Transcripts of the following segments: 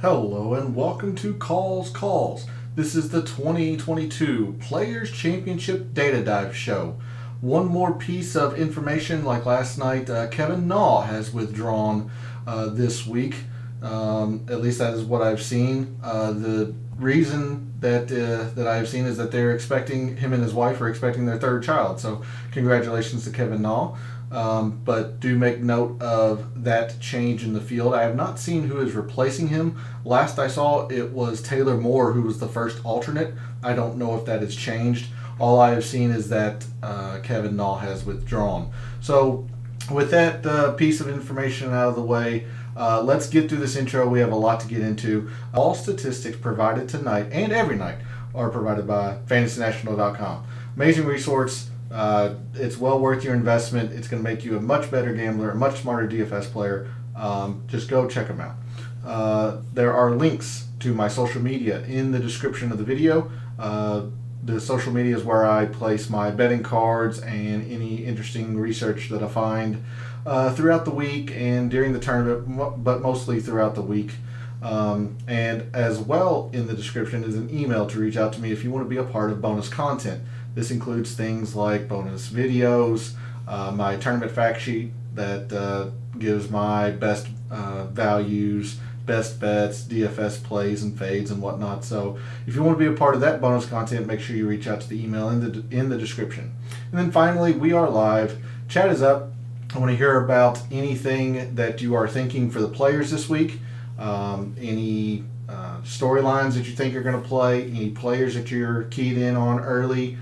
Hello and welcome to Calls. This is the 2022 Players Championship Data Dive Show. One more piece of information like last night, Kevin Gnaw has withdrawn this week. At least that is what I've seen. The reason that I've seen is that they're expecting, him and his wife are expecting their third child. So congratulations to Kevin Gnaw. But do make note of that change in the field. I have not seen who is replacing him. Last I saw, it was Taylor Moore, who was the first alternate. I don't know if that has changed. All I have seen is that Kevin Gnaw has withdrawn. So with that piece of information out of the way, let's get through this intro. We have a lot to get into. All statistics provided tonight and every night are provided by FantasyNational.com. Amazing resource. It's well worth your investment. It's going to make you a much better gambler, a much smarter DFS player. Just go check them out. There are links to my social media in the description of the video. The social media is where I place my betting cards and any interesting research that I find throughout the week and during the tournament, but mostly throughout the week. And as well in the description is an email to reach out to me if you want to be a part of bonus content. This includes things like bonus videos, my tournament fact sheet that gives my best values, best bets, DFS plays and fades and whatnot. So if you want to be a part of that bonus content, make sure you reach out to the email in the description. And then finally, we are live. Chat is up. I want to hear about anything that you are thinking for the players this week. Any storylines that you think are going to play, any players that you're keyed in on early.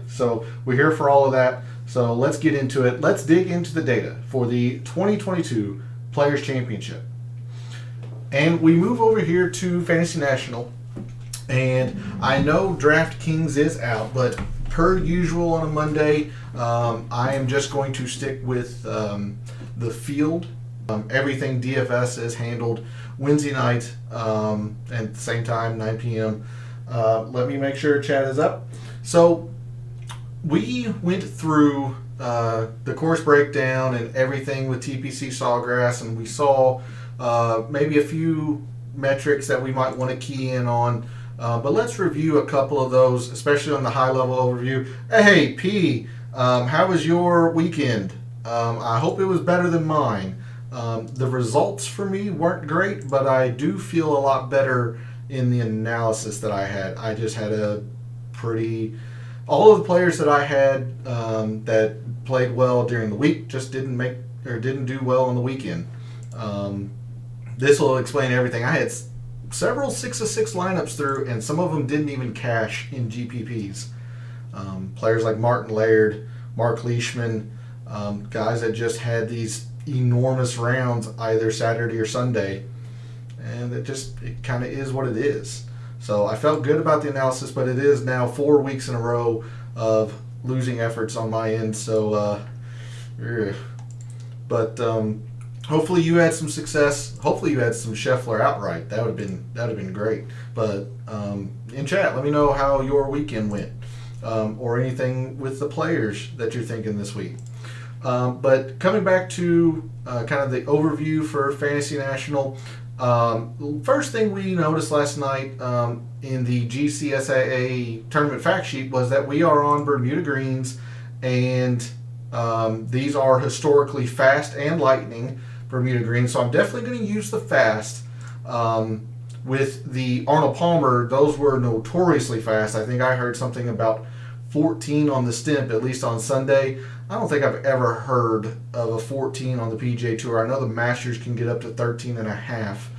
So we're here for all of that. So let's get into it. Let's dig into the data for the 2022 Players Championship. And we move over here to Fantasy National. And I know DraftKings is out, but per usual on a Monday, I am just going to stick with the field. Everything DFS is handled Wednesday night at the same time, 9 p.m. Let me make sure chat is up. So we went through the course breakdown and everything with TPC Sawgrass, and we saw maybe a few metrics that we might want to key in on. But let's review a couple of those, especially on the high-level overview. Hey, P, how was your weekend? I hope it was better than mine. The results for me weren't great, but I do feel a lot better in the analysis that I had. I just had all of the players that I had that played well during the week just didn't do well on the weekend. This will explain everything. I had several 6 of 6 lineups through, and some of them didn't even cash in GPPs. Players like Martin Laird, Mark Leishman, guys that just had these enormous rounds either Saturday or Sunday, and it kind of is what it is. So I felt good about the analysis, but it is now 4 weeks in a row of losing efforts on my end. So, hopefully you had some success. Hopefully you had some Scheffler outright. That would have been great. But in chat, let me know how your weekend went, or anything with the players that you're thinking this week. But coming back to kind of the overview for Fantasy National, first thing we noticed last night in the GCSAA tournament fact sheet was that we are on Bermuda greens, and these are historically fast and lightning Bermuda greens. So I'm definitely going to use the fast. With the Arnold Palmer, those were notoriously fast. I think I heard something about 14 on the stimp, at least on Sunday. I don't think I've ever heard of a 14 on the PGA Tour. I know the Masters can get up to 13 and a half.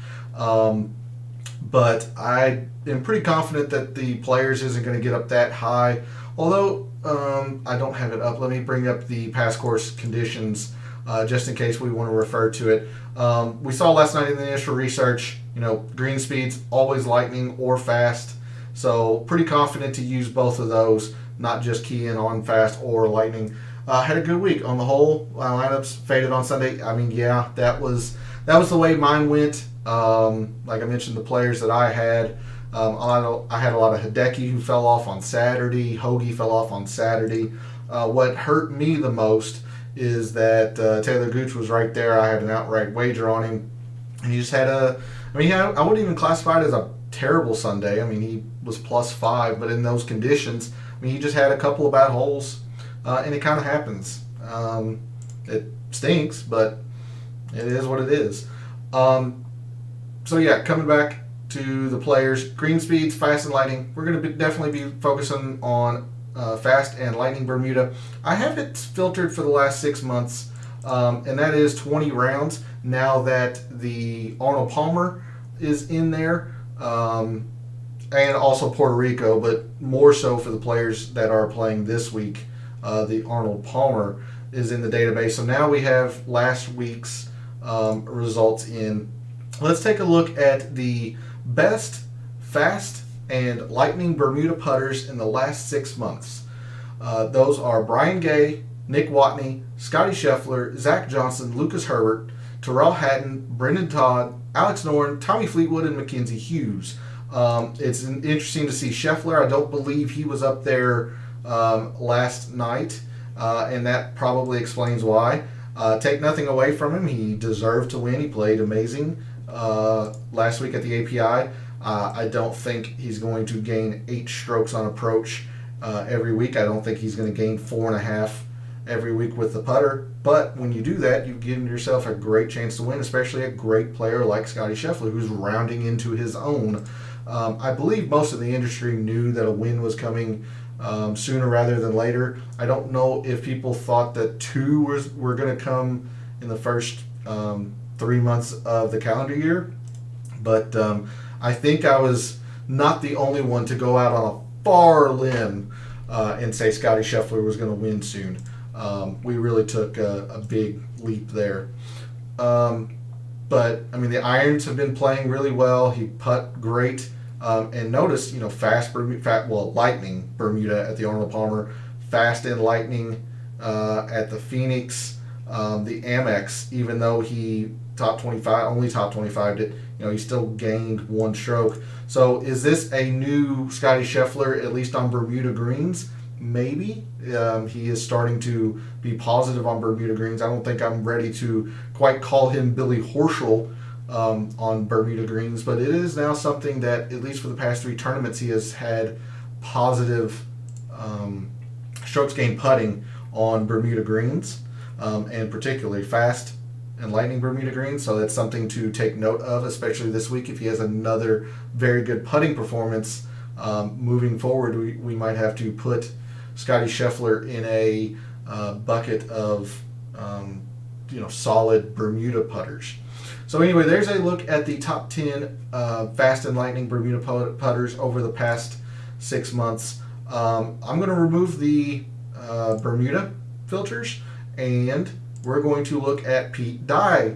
But I am pretty confident that the Players isn't going to get up that high. Although I don't have it up. Let me bring up the past course conditions just in case we want to refer to it. We saw last night in the initial research, green speeds, always lightning or fast. So pretty confident to use both of those, not just key in on fast or lightning. Had a good week on the whole. My lineups faded on Sunday. I mean, yeah, that was the way mine went. Like I mentioned, the players that I had, I had a lot of Hideki who fell off on Saturday. Hoagie fell off on Saturday. What hurt me the most is that Taylor Gooch was right there. I had an outright wager on him. And he just had I wouldn't even classify it as a terrible Sunday. I mean, he was +5, but in those conditions, I mean, he just had a couple of bad holes, and it kind of happens. It stinks, but it is what it is. So yeah, coming back to the players, green speeds, fast and lightning. We're going to definitely be focusing on fast and lightning Bermuda. I have it filtered for the last 6 months, and that is 20 rounds. Now that the Arnold Palmer is in there, and also Puerto Rico, but more so for the players that are playing this week, the Arnold Palmer is in the database. So now we have last week's results in. Let's take a look at the best fast and lightning Bermuda putters in the last 6 months. Those are Brian Gay, Nick Watney, Scotty Scheffler, Zach Johnson, Lucas Herbert, Terrell Hatton, Brendan Todd, Alex Noren, Tommy Fleetwood, and Mackenzie Hughes. It's interesting to see Scheffler. I don't believe he was up there last night, and that probably explains why. Take nothing away from him. He deserved to win. He played amazing last week at the API. I don't think he's going to gain 8 strokes on approach every week. I don't think he's going to gain 4.5 every week with the putter. But when you do that, you've given yourself a great chance to win, especially a great player like Scotty Scheffler, who's rounding into his own. I believe most of the industry knew that a win was coming sooner rather than later. I don't know if people thought that 2 were going to come in the first 3 months of the calendar year, but I think I was not the only one to go out on a far limb and say Scotty Scheffler was going to win soon. We really took a big leap there. But I mean, the irons have been playing really well. He putt great. And notice, lightning Bermuda at the Arnold Palmer, fast and lightning at the Phoenix, the Amex. Even though he only top 25 did, he still gained 1 stroke. So is this a new Scotty Scheffler, at least on Bermuda greens? Maybe. He is starting to be positive on Bermuda greens. I don't think I'm ready to quite call him Billy Horschel on Bermuda greens, but it is now something that, at least for the past 3 tournaments, he has had positive strokes gained putting on Bermuda greens, and particularly fast and lightning Bermuda greens. So that's something to take note of, especially this week. If he has another very good putting performance moving forward, we might have to put Scotty Scheffler in a bucket of solid Bermuda putters. So anyway, there's a look at the top 10 fast and lightning Bermuda putters over the past 6 months. I'm going to remove the Bermuda filters, and we're going to look at Pete Dye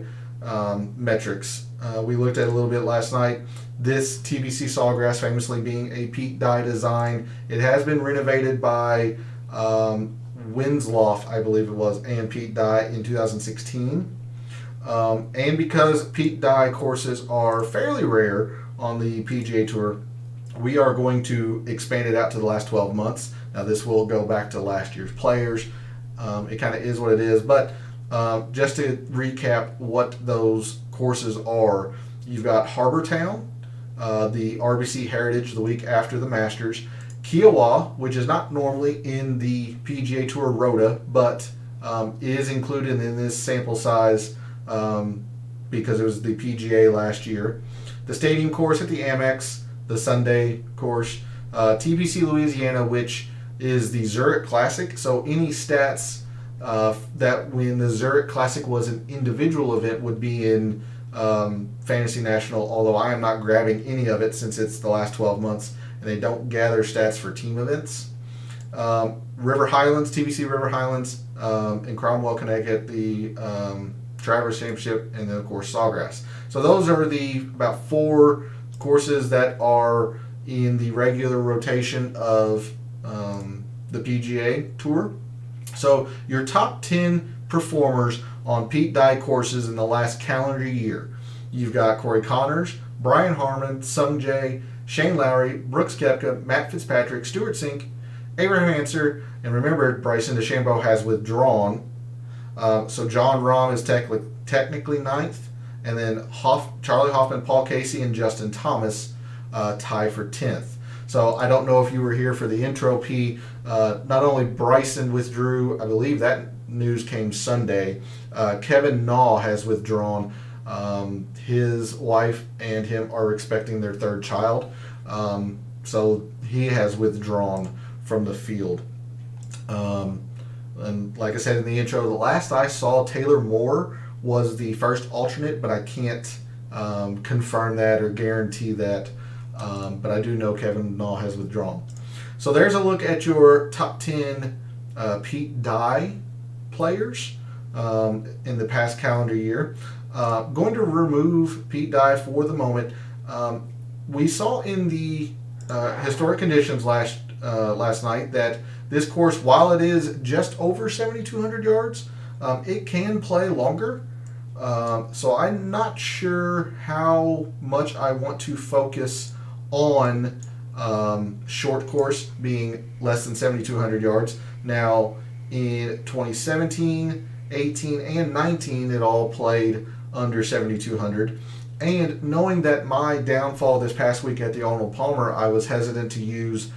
metrics. We looked at a little bit last night. This TBC Sawgrass famously being a Pete Dye design. It has been renovated by Winslow, I believe it was, and Pete Dye in 2016. And because Pete Dye courses are fairly rare on the PGA Tour, we are going to expand it out to the last 12 months. Now, this will go back to last year's players. It kind of is what it is. But just to recap what those courses are, you've got Harbor Town, the RBC Heritage the week after the Masters, Kiowa, which is not normally in the PGA Tour Rota, but is included in this sample size because it was the PGA last year. The Stadium course at the Amex, the Sunday course, TPC Louisiana, which is the Zurich Classic. So any stats that when the Zurich Classic was an individual event would be in Fantasy National, although I am not grabbing any of it since it's the last 12 months and they don't gather stats for team events. River Highlands, TBC River Highlands, in Cromwell, Connecticut, the Traverse Championship, and then of course Sawgrass. So those are the about 4 courses that are in the regular rotation of the PGA Tour. So your top 10 performers on Pete Dye courses in the last calendar year. You've got Corey Connors, Brian Harmon, Sung Jae, Shane Lowry, Brooks Koepka, Matt Fitzpatrick, Stuart Sink, Abraham Ancer, and remember, Bryson DeChambeau has withdrawn. So John Rahm is technically 9th, and then Charlie Hoffman, Paul Casey, and Justin Thomas tie for 10th. So I don't know if you were here for the intro, P. Not only Bryson withdrew, I believe that news came Sunday. Kevin Gnaw has withdrawn. His wife and him are expecting their third child. So he has withdrawn from the field. And like I said in the intro, the last I saw, Taylor Moore was the first alternate, but I can't confirm that or guarantee that. But I do know Kevin Gnaw has withdrawn. So there's a look at your top 10 Pete Dye players in the past calendar year. Going to remove Pete Dye for the moment. We saw in the historic conditions last night that this course, while it is just over 7,200 yards, it can play longer. So I'm not sure how much I want to focus on short course being less than 7,200 yards. Now, in 2017, 18, and 19, it all played under 7,200. And knowing that my downfall this past week at the Arnold Palmer, I was hesitant to use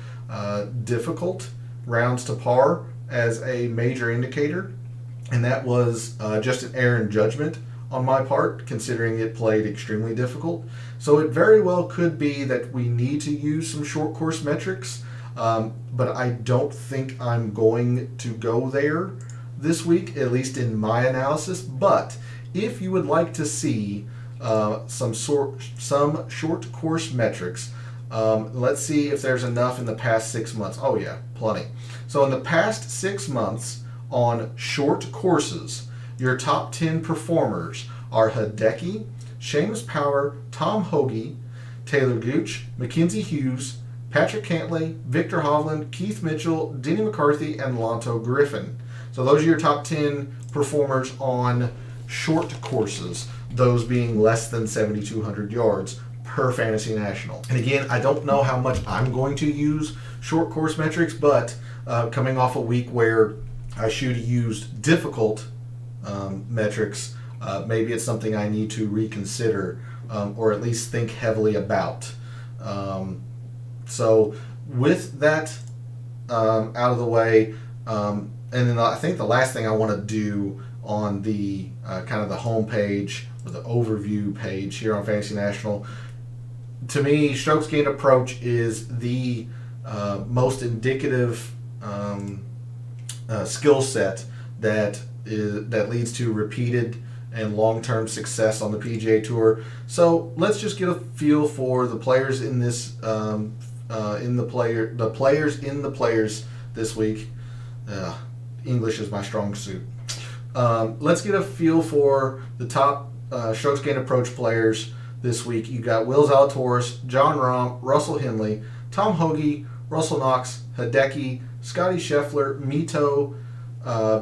difficult rounds to par as a major indicator. And that was just an error in judgment on my part, considering it played extremely difficult. So it very well could be that we need to use some short course metrics, but I don't think I'm going to go there this week, at least in my analysis. But if you would like to see some short course metrics, let's see if there's enough in the past 6 months. Oh yeah, plenty. So in the past 6 months on short courses, your top 10 performers are Hideki, Seamus Power, Tom Hoge, Taylor Gooch, Mackenzie Hughes, Patrick Cantlay, Victor Hovland, Keith Mitchell, Denny McCarthy, and Lanto Griffin. So those are your top 10 performers on short courses, those being less than 7,200 yards per Fantasy National. And again, I don't know how much I'm going to use short course metrics, but coming off a week where I should have used difficult metrics, maybe it's something I need to reconsider or at least think heavily about. So with that out of the way, and then I think the last thing I want to do on the kind of the home page or the overview page here on Fantasy National, to me, strokes gained approach is the most indicative skill set that leads to repeated and long-term success on the PGA Tour. So let's just get a feel for the players in this the players this week. English is my strong suit. Let's get a feel for the top strokes gained approach players this week. You got Will Zalatoris, John Rahm, Russell Henley, Tom Hoge, Russell Knox, Hideki, Scotty Scheffler, Mito,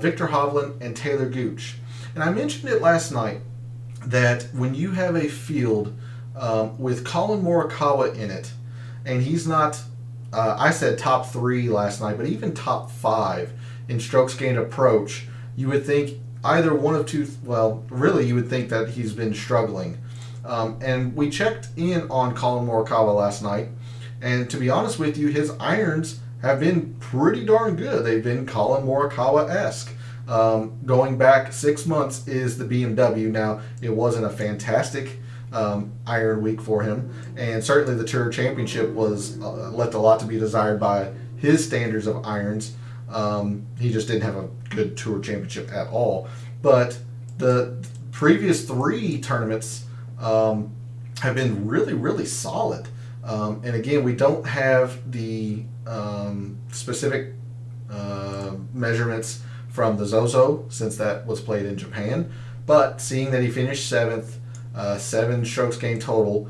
Victor Hovland, and Taylor Gooch. And I mentioned it last night that when you have a field with Colin Morikawa in it, and he's not, I said top 3 last night, but even top 5 in strokes gained approach, you would think either one of two, well, really you would think that he's been struggling. And we checked in on Colin Morikawa last night, and to be honest with you, his irons have been pretty darn good. They've been Colin Morikawa-esque. Going back 6 months is the BMW. Now, it wasn't a fantastic iron week for him, and certainly the Tour Championship was left a lot to be desired by his standards of irons. He just didn't have a good Tour Championship at all. But the previous 3 tournaments have been really, really solid. And again, we don't have the specific measurements from the Zozo, since that was played in Japan. But seeing that he finished 7th, 7 strokes gained total,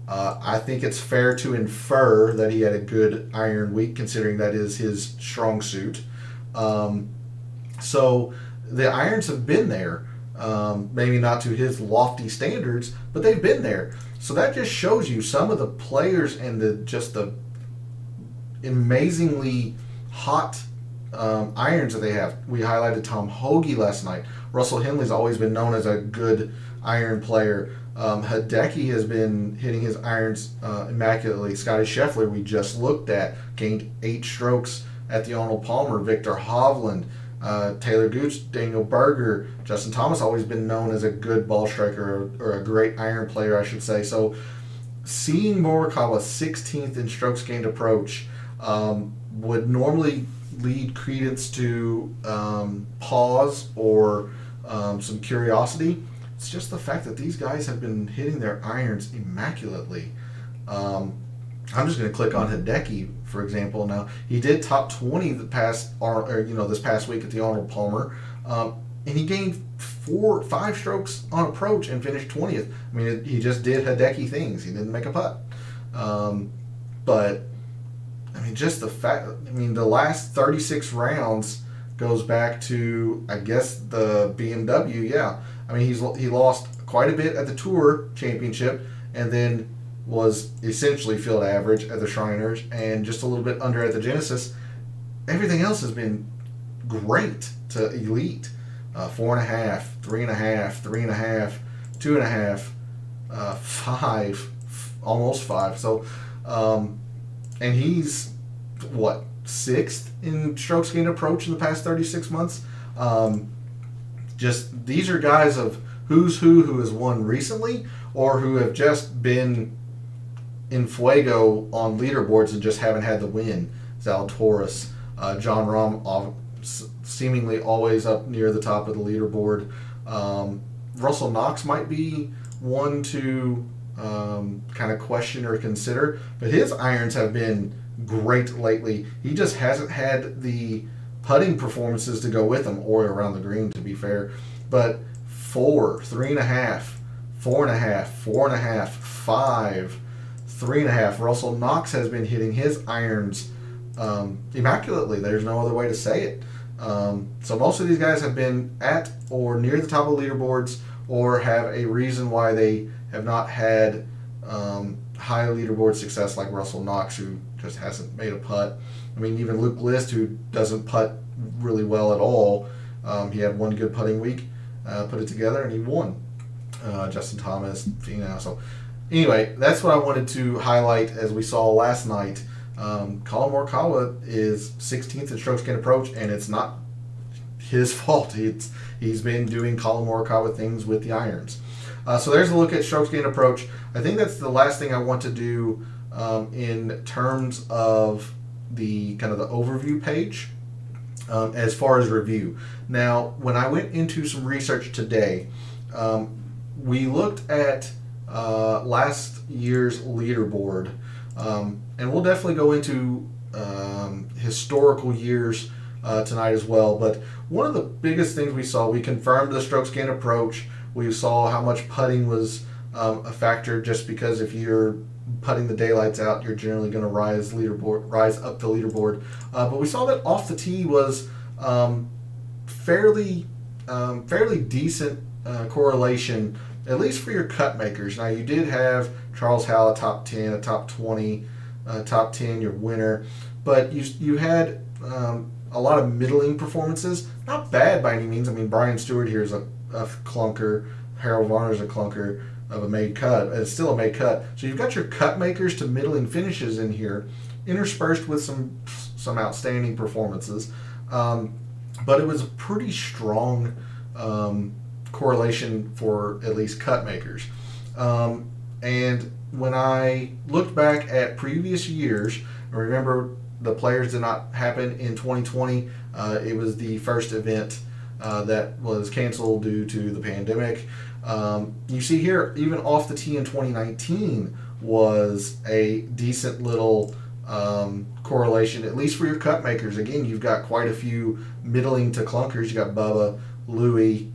I think it's fair to infer that he had a good iron week, considering that is his strong suit. So the irons have been there, maybe not to his lofty standards, but they've been there. So that just shows you some of the players and the amazingly hot irons that they have. We highlighted Tom Hoge last night. Russell Henley's always been known as a good iron player. Hideki has been hitting his irons immaculately. Scotty Scheffler, we just looked at, gained 8 strokes at the Arnold Palmer. Victor Hovland, Taylor Gooch, Daniel Berger, Justin Thomas, always been known as a good ball striker, or a great iron player, I should say. So seeing Morikawa 16th in strokes gained approach would normally lead credence to pause or some curiosity. It's just the fact that these guys have been hitting their irons immaculately. I'm just going to click on Hideki, for example. Now, he did top 20 this past week at the Arnold Palmer, and he gained 5 strokes on approach and finished 20th. I mean, he just did Hideki things. He didn't make a putt. But I mean, just the fact. I mean, the last 36 rounds goes back to, I guess, the BMW. Yeah, I mean, he lost quite a bit at the Tour Championship, and then was essentially field average at the Shriners, and just a little bit under at the Genesis. Everything else has been great to elite. 4.5, 3.5, 3.5, 2.5, 5, almost 5. So, and he's what, 6th in strokes gained approach in the past 36 months. Just these are guys of who's who has won recently, or who have just been in fuego on leaderboards and just haven't had the win. Zalatoris, John Rahm, seemingly always up near the top of the leaderboard. Russell Knox might be one to kind of question or consider, but his irons have been great lately. He just hasn't had the putting performances to go with him, or around the green, to be fair. But 4, 3.5, 4.5, 4.5, 5, 3.5. Russell Knox has been hitting his irons immaculately. There's no other way to say it. So most of these guys have been at or near the top of leaderboards, or have a reason why they have not had high leaderboard success, like Russell Knox, who just hasn't made a putt. I mean, even Luke List, who doesn't putt really well at all, he had one good putting week, put it together, and he won. Justin Thomas, so anyway, that's what I wanted to highlight. As we saw last night, Colin Morikawa is 16th in strokes gained approach, and it's not his fault. He's been doing Colin Morikawa things with the irons. So there's a look at strokes gained approach. I think that's the last thing I want to do in terms of the kind of the overview page as far as review. Now, when I went into some research today, we looked at last year's leaderboard, and we'll definitely go into historical years tonight as well. But one of the biggest things we saw, we confirmed the strokes gained approach. We saw how much putting was a factor, just because if you're putting the daylights out, you're generally going to rise up the leaderboard. But we saw that off the tee was fairly decent correlation, at least for your cut makers. Now, you did have Charles Howell a top 10, a top 20, top 10, your winner, but you had a lot of middling performances. Not bad by any means. I mean, Brian Stewart here is a clunker. Harold Varner's a clunker of a made cut. It's still a made cut. So you've got your cut makers to middling finishes in here, interspersed with some outstanding performances. But it was a pretty strong correlation for at least cut makers. And when I looked back at previous years, remember the Players did not happen in 2020. It was the first event that was canceled due to the pandemic. You see here, even off the tee in 2019 was a decent little correlation, at least for your cut makers. Again, you've got quite a few middling to clunkers. You got Bubba, Louis,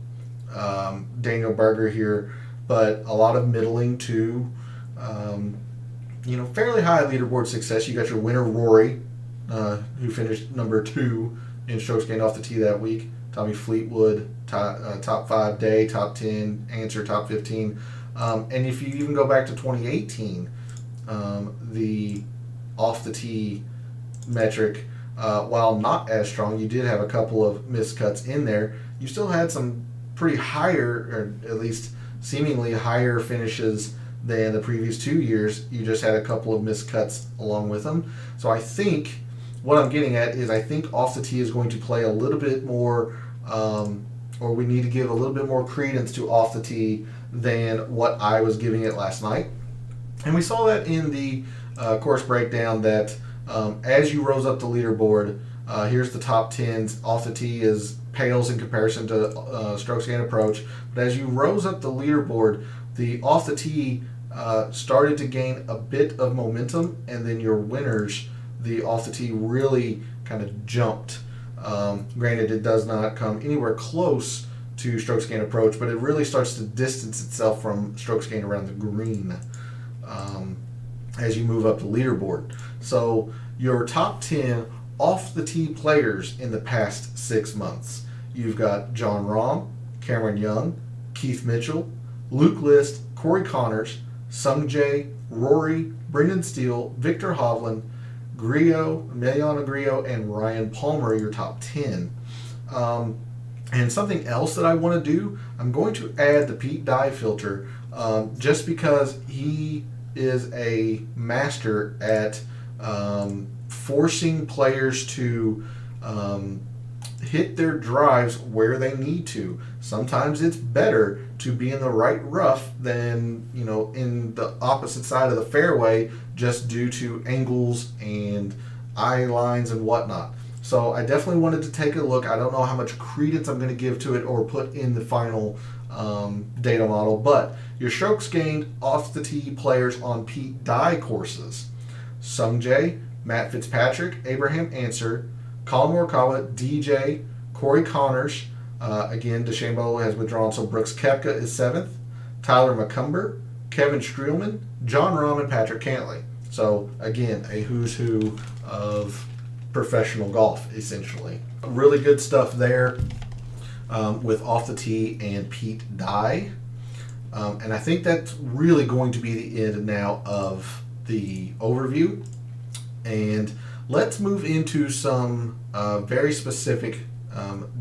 Daniel Berger here, but a lot of middling to fairly high leaderboard success. You got your winner Rory, who finished number 2 in strokes gained off the tee that week. Tommy Fleetwood, top 5 day, top 10, Answer top 15. And if you even go back to 2018, the off the tee metric, while not as strong, you did have a couple of missed cuts in there. You still had some pretty higher, or at least seemingly higher finishes than the previous 2 years. You just had a couple of missed cuts along with them. So I think what I'm getting at is I think off the tee is going to play a little bit more, or we need to give a little bit more credence to off the tee than what I was giving it last night. And we saw that in the course breakdown that as you rose up the leaderboard, here's the top 10s. Off the tee pales in comparison to strokes gained approach. But as you rose up the leaderboard, the off the tee started to gain a bit of momentum, and then your winners, the off the tee, really kind of jumped. Granted, it does not come anywhere close to strokes gained approach, but it really starts to distance itself from strokes gained around the green as you move up the leaderboard. So your top 10 off the tee players in the past 6 months. You've got Jon Rahm, Cameron Young, Keith Mitchell, Luke List, Corey Connors, Sung Jae, Rory, Brendan Steele, Victor Hovland, Emiliano Grillo, and Ryan Palmer, your top 10. And something else that I want to do, I'm going to add the Pete Dye filter just because he is a master at forcing players to hit their drives where they need to. Sometimes it's better to be in the right rough than, in the opposite side of the fairway just due to angles and eye lines and whatnot. So I definitely wanted to take a look. I don't know how much credence I'm going to give to it or put in the final data model, but your strokes gained off the tee players on Pete Dye courses: Sung Jae, Matt Fitzpatrick, Abraham Answer, Colin Morikawa, DJ, Corey Connors. Again, DeChambeau has withdrawn, so Brooks Koepka is 7th. Tyler McCumber, Kevin Streelman, Jon Rahm, and Patrick Cantlay. So again, a who's who of professional golf, essentially. Really good stuff there with off the tee and Pete Dye. And I think that's really going to be the end now of the overview. And let's move into some very specific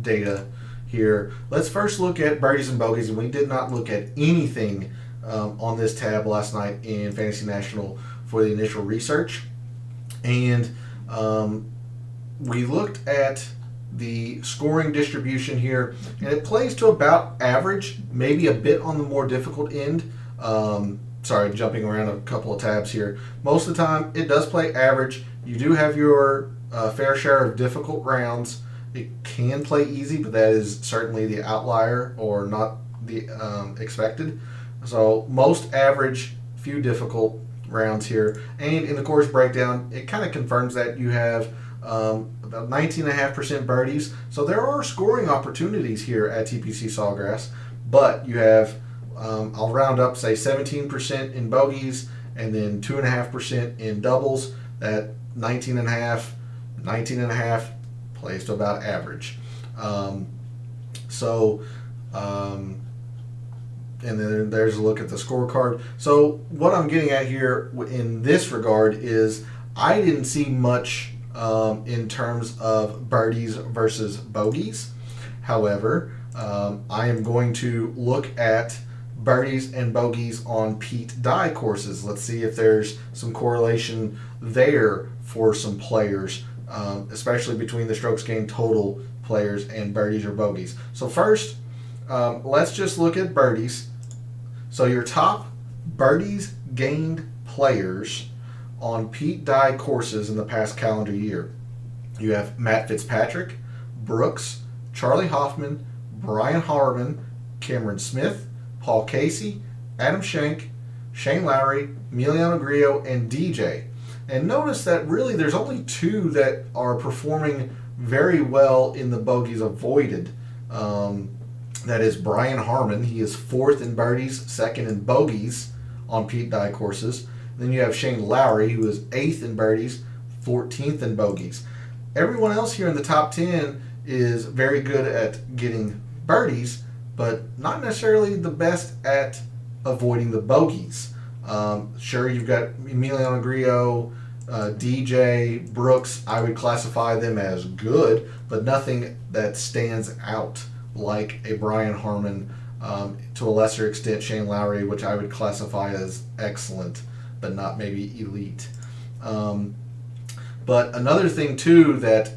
data here. Let's first look at birdies and bogeys, and we did not look at anything on this tab last night in Fantasy National for the initial research. And we looked at the scoring distribution here, and it plays to about average, maybe a bit on the more difficult end. Sorry, jumping around a couple of tabs here. Most of the time, it does play average. You do have your fair share of difficult rounds. It can play easy, but that is certainly the outlier or not the expected. So most average, few difficult rounds here. And in the course breakdown, it kind of confirms that you have about 19.5% birdies. So there are scoring opportunities here at TPC Sawgrass, but you have, I'll round up, say 17% in bogeys and then 2.5% in doubles. That 19.5 plays to about average. And then there's a look at the scorecard. So what I'm getting at here in this regard is I didn't see much in terms of birdies versus bogeys. However, I am going to look at birdies and bogeys on Pete Dye courses. Let's see if there's some correlation there for some players, especially between the strokes gained total players and birdies or bogeys. So first, let's just look at birdies. So your top birdies gained players on Pete Dye courses in the past calendar year. You have Matt Fitzpatrick, Brooks, Charlie Hoffman, Brian Harman, Cameron Smith, Paul Casey, Adam Schenk, Shane Lowry, Emiliano Grillo, and DJ. And notice that really there's only 2 that are performing very well in the bogeys avoided. That is Brian Harman. He is 4th in birdies, 2nd in bogeys on Pete Dye courses. Then you have Shane Lowry, who is 8th in birdies, 14th in bogeys. Everyone else here in the top 10 is very good at getting birdies, but not necessarily the best at avoiding the bogeys. Sure, you've got Emiliano Grillo, DJ, Brooks. I would classify them as good, but nothing that stands out like a Brian Harman To a lesser extent, Shane Lowry, which I would classify as excellent, but not maybe elite. But another thing too that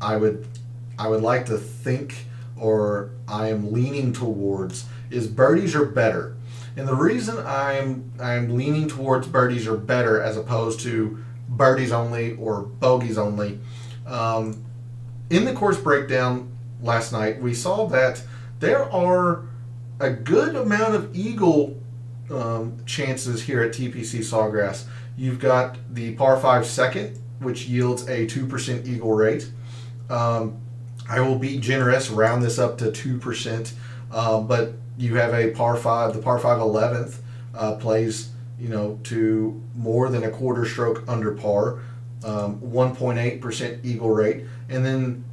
I would like to think, or I am leaning towards, is birdies are better. And the reason I'm leaning towards birdies are better as opposed to birdies only or bogeys only. In the course breakdown last night, we saw that there are a good amount of eagle chances here at TPC Sawgrass. You've got the par 5 second, which yields a 2% eagle rate. I will be generous, round this up to 2%, but you have a par 5, the par 5 11th plays, to more than a quarter stroke under par, 1.8% eagle rate, and then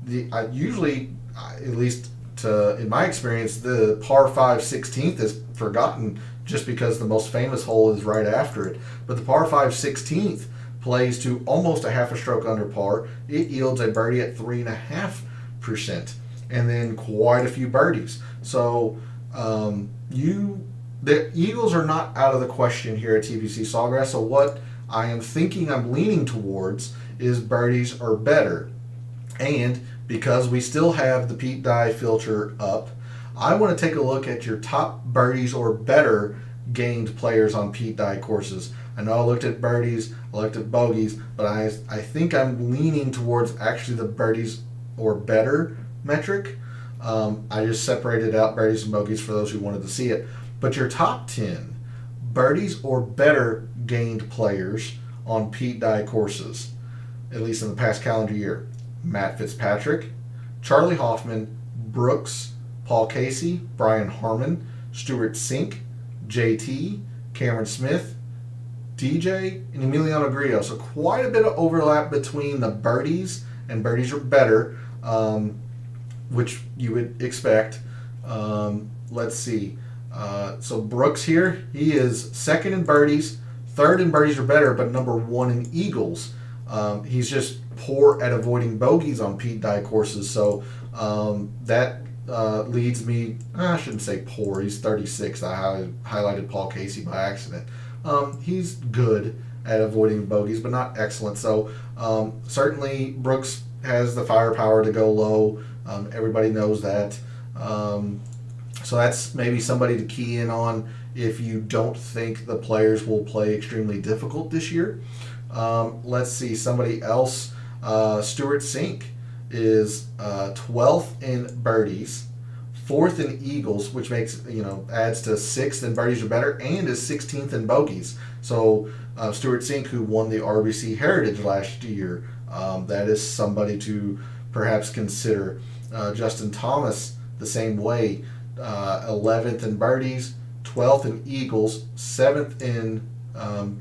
usually, at least in my experience, the par 5 16th is forgotten just because the most famous hole is right after it. But the par 5 16th plays to almost a half a stroke under par. It yields a birdie at 3.5%, and then quite a few birdies. So the eagles are not out of the question here at TPC Sawgrass. So what I'm leaning towards is birdies are better. And because we still have the Pete Dye filter up, I want to take a look at your top birdies or better gained players on Pete Dye courses. I know I looked at birdies, I looked at bogeys, but I think I'm leaning towards actually the birdies or better metric. I just separated out birdies and bogeys for those who wanted to see it. But your top 10 birdies or better gained players on Pete Dye courses, at least in the past calendar year: Matt Fitzpatrick, Charlie Hoffman, Brooks, Paul Casey, Brian Harmon, Stuart Sink, JT, Cameron Smith, DJ, and Emiliano Grillo. So quite a bit of overlap between the birdies and birdies are better, which you would expect. Let's see. So Brooks here, he is second in birdies, third in birdies are better, but number 1 in eagles. He's just poor at avoiding bogeys on Pete Dye courses. So that leads me, I shouldn't say poor, he's 36. I highlighted Paul Casey by accident. He's good at avoiding bogeys, but not excellent. So certainly Brooks has the firepower to go low. Everybody knows that. So that's maybe somebody to key in on if you don't think the players will play extremely difficult this year. Let's see, somebody else. Stuart Sink is 12th in birdies, 4th in eagles, which makes, adds to 6th in birdies or better, and is 16th in bogeys. So Stuart Sink, who won the RBC Heritage last year, that is somebody to perhaps consider. Justin Thomas, the same way, 11th in birdies, 12th in eagles, 7th in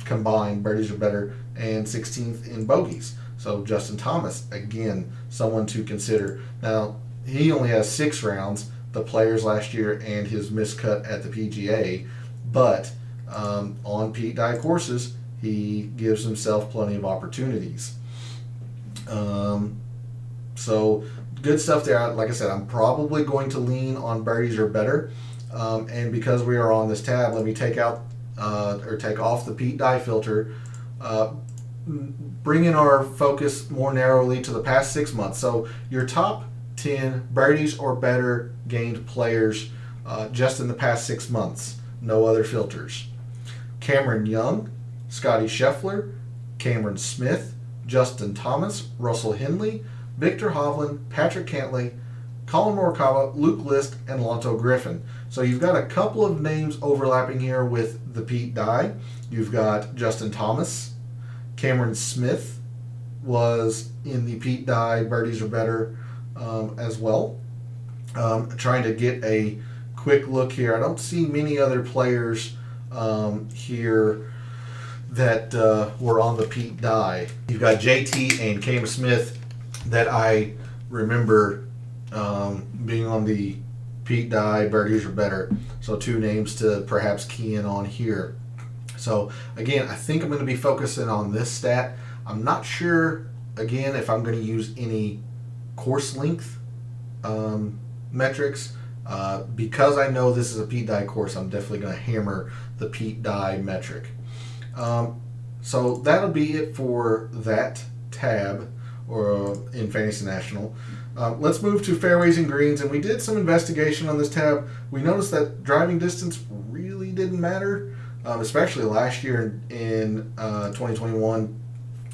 combined birdies or better, and 16th in bogeys. So Justin Thomas, again, someone to consider. Now, he only has 6 rounds, the players last year and his miscut at the PGA, but on Pete Dye courses, he gives himself plenty of opportunities. So good stuff there. Like I said, I'm probably going to lean on birdies or better. And because we are on this tab, let me take off the Pete Dye filter, bring in our focus more narrowly to the past 6 months. So your top 10 birdies or better gained players just in the past 6 months. No other filters. Cameron Young, Scotty Scheffler, Cameron Smith, Justin Thomas, Russell Henley, Victor Hovland, Patrick Cantlay, Colin Morikawa, Luke List, and Lonto Griffin. So you've got a couple of names overlapping here with the Pete Dye. You've got Justin Thomas. Cameron Smith was in the Pete Dye birdies or better as well. Trying to get a quick look here. I don't see many other players here that were on the Pete Dye. You've got JT and Cameron Smith that I remember being on the Pete Dye birdies or better. So 2 names to perhaps key in on here. So again, I think I'm going to be focusing on this stat. I'm not sure, again, if I'm going to use any course length metrics. Because I know this is a Pete Dye course, I'm definitely going to hammer the Pete Dye metric. So that'll be it for that tab or in Fantasy National. Let's move to Fairways and Greens, and we did some investigation on this tab. We noticed that driving distance really didn't matter, especially last year in 2021.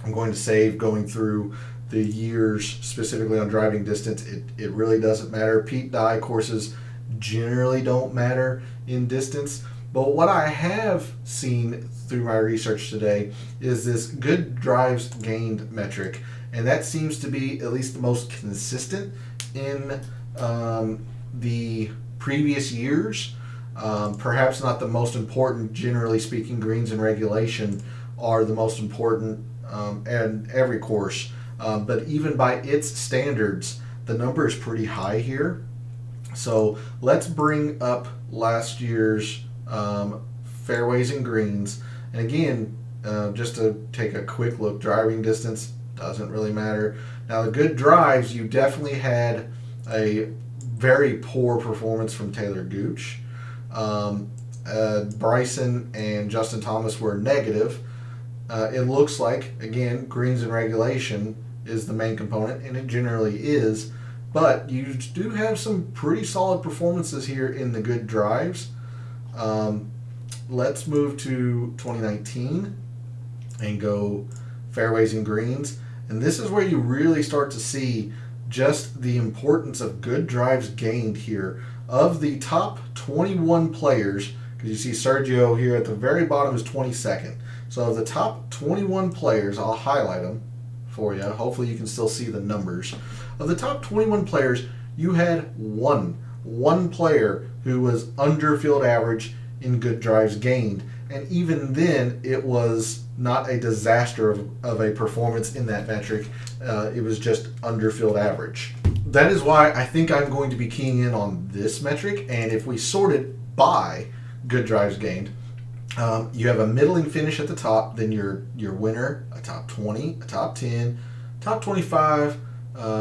I'm going to save going through the years specifically on driving distance. It really doesn't matter. Pete Dye courses generally don't matter in distance. But what I have seen through my research today is this good drives gained metric, and that seems to be at least the most consistent in the previous years. Perhaps not the most important, generally speaking. Greens and regulation are the most important and every course. But even by its standards, the number is pretty high here. So let's bring up last year's Fairways and Greens. And again, just to take a quick look, driving distance doesn't really matter. Now, the good drives, you definitely had a very poor performance from Taylor Gooch. Bryson and Justin Thomas were negative. It looks like, again, greens and regulation is the main component, and it generally is. But you do have some pretty solid performances here in the good drives. Let's move to 2019 and go Fairways and Greens. And this is where you really start to see just the importance of good drives gained here. Of the top 21 players, because you see Sergio here at the very bottom is 22nd. So of the top 21 players, I'll highlight them for you. Hopefully you can still see the numbers. Of the top 21 players, you had one player who was under field average in good drives gained. And even then, it was not a disaster of a performance in that metric. It was just under field average. That is why I think I'm going to be keying in on this metric. And if we sort it by good drives gained, you have a middling finish at the top, then your winner, a top 20, a top 10, top 25,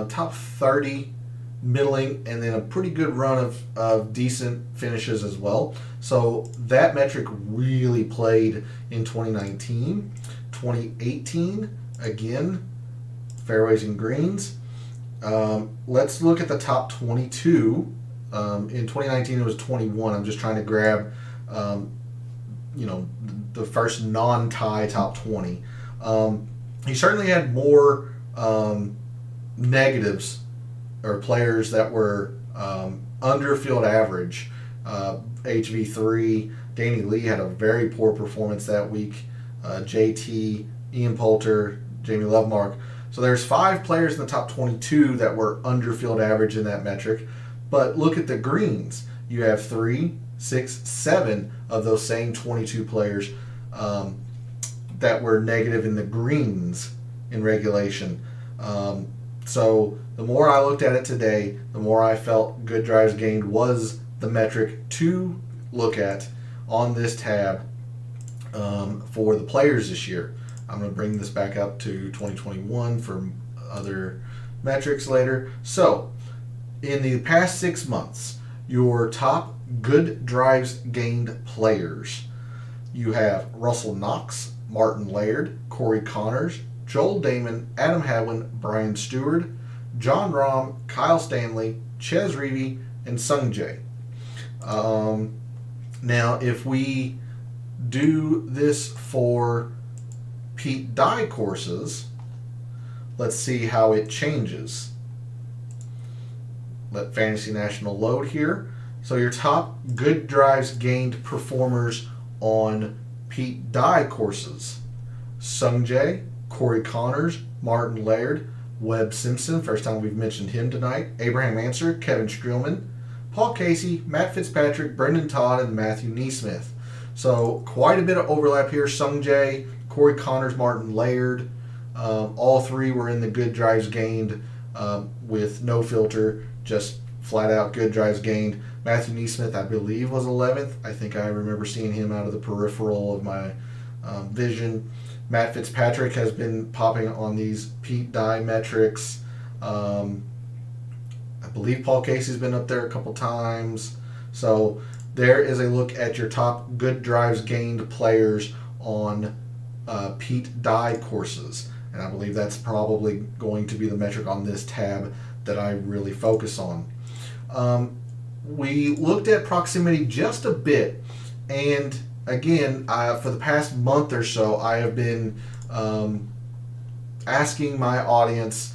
top 30, middling, and then a pretty good run of decent finishes as well. So that metric really played in 2019. 2018, again, Fairways and Greens. Let's look at the top 22. In 2019, it was 21. I'm just trying to grab the first non-tie top 20. He certainly had more negatives or players that were under field average. HV3, Danny Lee had a very poor performance that week. JT, Ian Poulter, Jamie Lovemark. So there's 5 players in the top 22 that were under field average in that metric. But look at the greens. You have 3, 6, 7 of those same 22 players that were negative in the greens in regulation. So the more I looked at it today, the more I felt good drives gained was the metric to look at on this tab for the players this year. I'm going to bring this back up to 2021 for other metrics later. So in the past 6 months, your top good drives gained players, you have Russell Knox, Martin Laird, Corey Connors, Joel Damon, Adam Hadwin, Brian Stewart, John Rahm, Kyle Stanley, Ches Reavie, and Sung Jae. Now, if we do this for Pete Dye courses, let's see how it changes. Let Fantasy National load here. So your top good drives gained performers on Pete Dye courses: Sung Jae, Corey Connors, Martin Laird, Webb Simpson, first time we've mentioned him tonight, Abraham Ancer, Kevin Streelman, Paul Casey, Matt Fitzpatrick, Brendan Todd, and Matthew Neesmith. So quite a bit of overlap here. Sung Jae, Corey Connors, Martin Laird, all 3 were in the good drives gained with no filter, just flat out good drives gained. Matthew Neesmith, I believe, was 11th. I think I remember seeing him out of the peripheral of my vision. Matt Fitzpatrick has been popping on these Pete Dye metrics I believe Paul Casey's been up there a couple times. So there is a look at your top good drives gained players on Pete Dye courses. And I believe that's probably going to be the metric on this tab that I really focus on. We looked at proximity just a bit, and again, for the past month or so, I have been asking my audience,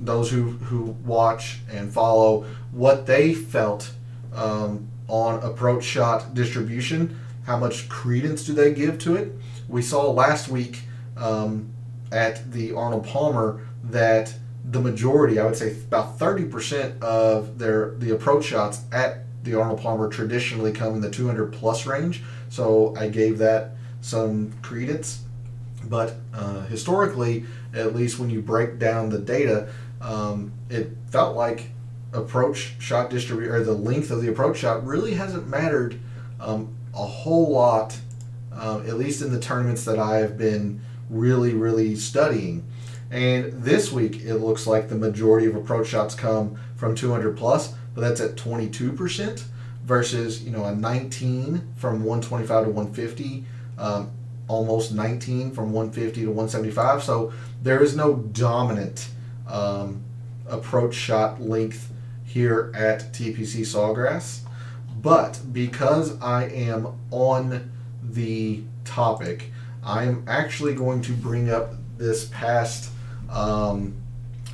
those who watch and follow, what they felt on approach shot distribution. How much credence do they give to it? We saw last week at the Arnold Palmer that the majority, I would say about 30% of the approach shots at the Arnold Palmer traditionally come in the 200 plus range. So I gave that some credence. But historically, at least when you break down the data, it felt like approach shot distribution, or the length of the approach shot, really hasn't mattered a whole lot, at least in the tournaments that I have been really studying. And this week, it looks like the majority of approach shots come from 200 plus, but that's at 22% versus, a 19 from 125 to 150, almost 19 from 150 to 175. So there is no dominant approach shot length here at TPC Sawgrass. But because I am on the topic, I am actually going to bring up this past, I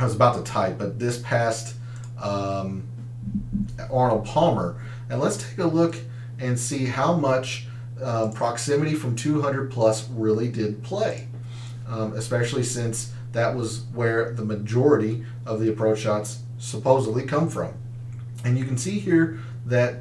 was about to type, but this past Arnold Palmer. And let's take a look and see how much proximity from 200 plus really did play, especially since that was where the majority of the approach shots supposedly come from. And you can see here that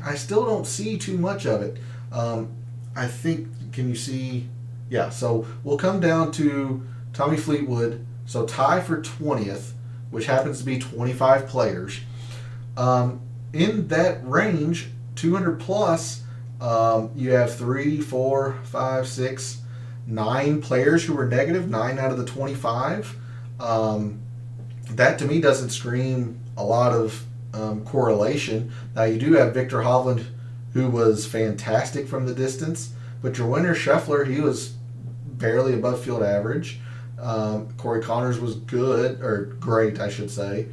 I still don't see too much of it. I think, can you see? Yeah, so we'll come down to Tommy Fleetwood, so tie for 20th, which happens to be 25 players. In that range, 200 plus, you have 3, 4, 5, 6, 9 players who were negative, 9 out of the 25. That to me doesn't scream a lot of correlation. Now you do have Victor Hovland, who was fantastic from the distance, but your winner Scheffler, he was barely above field average. Corey Connors was good, or great, I should say.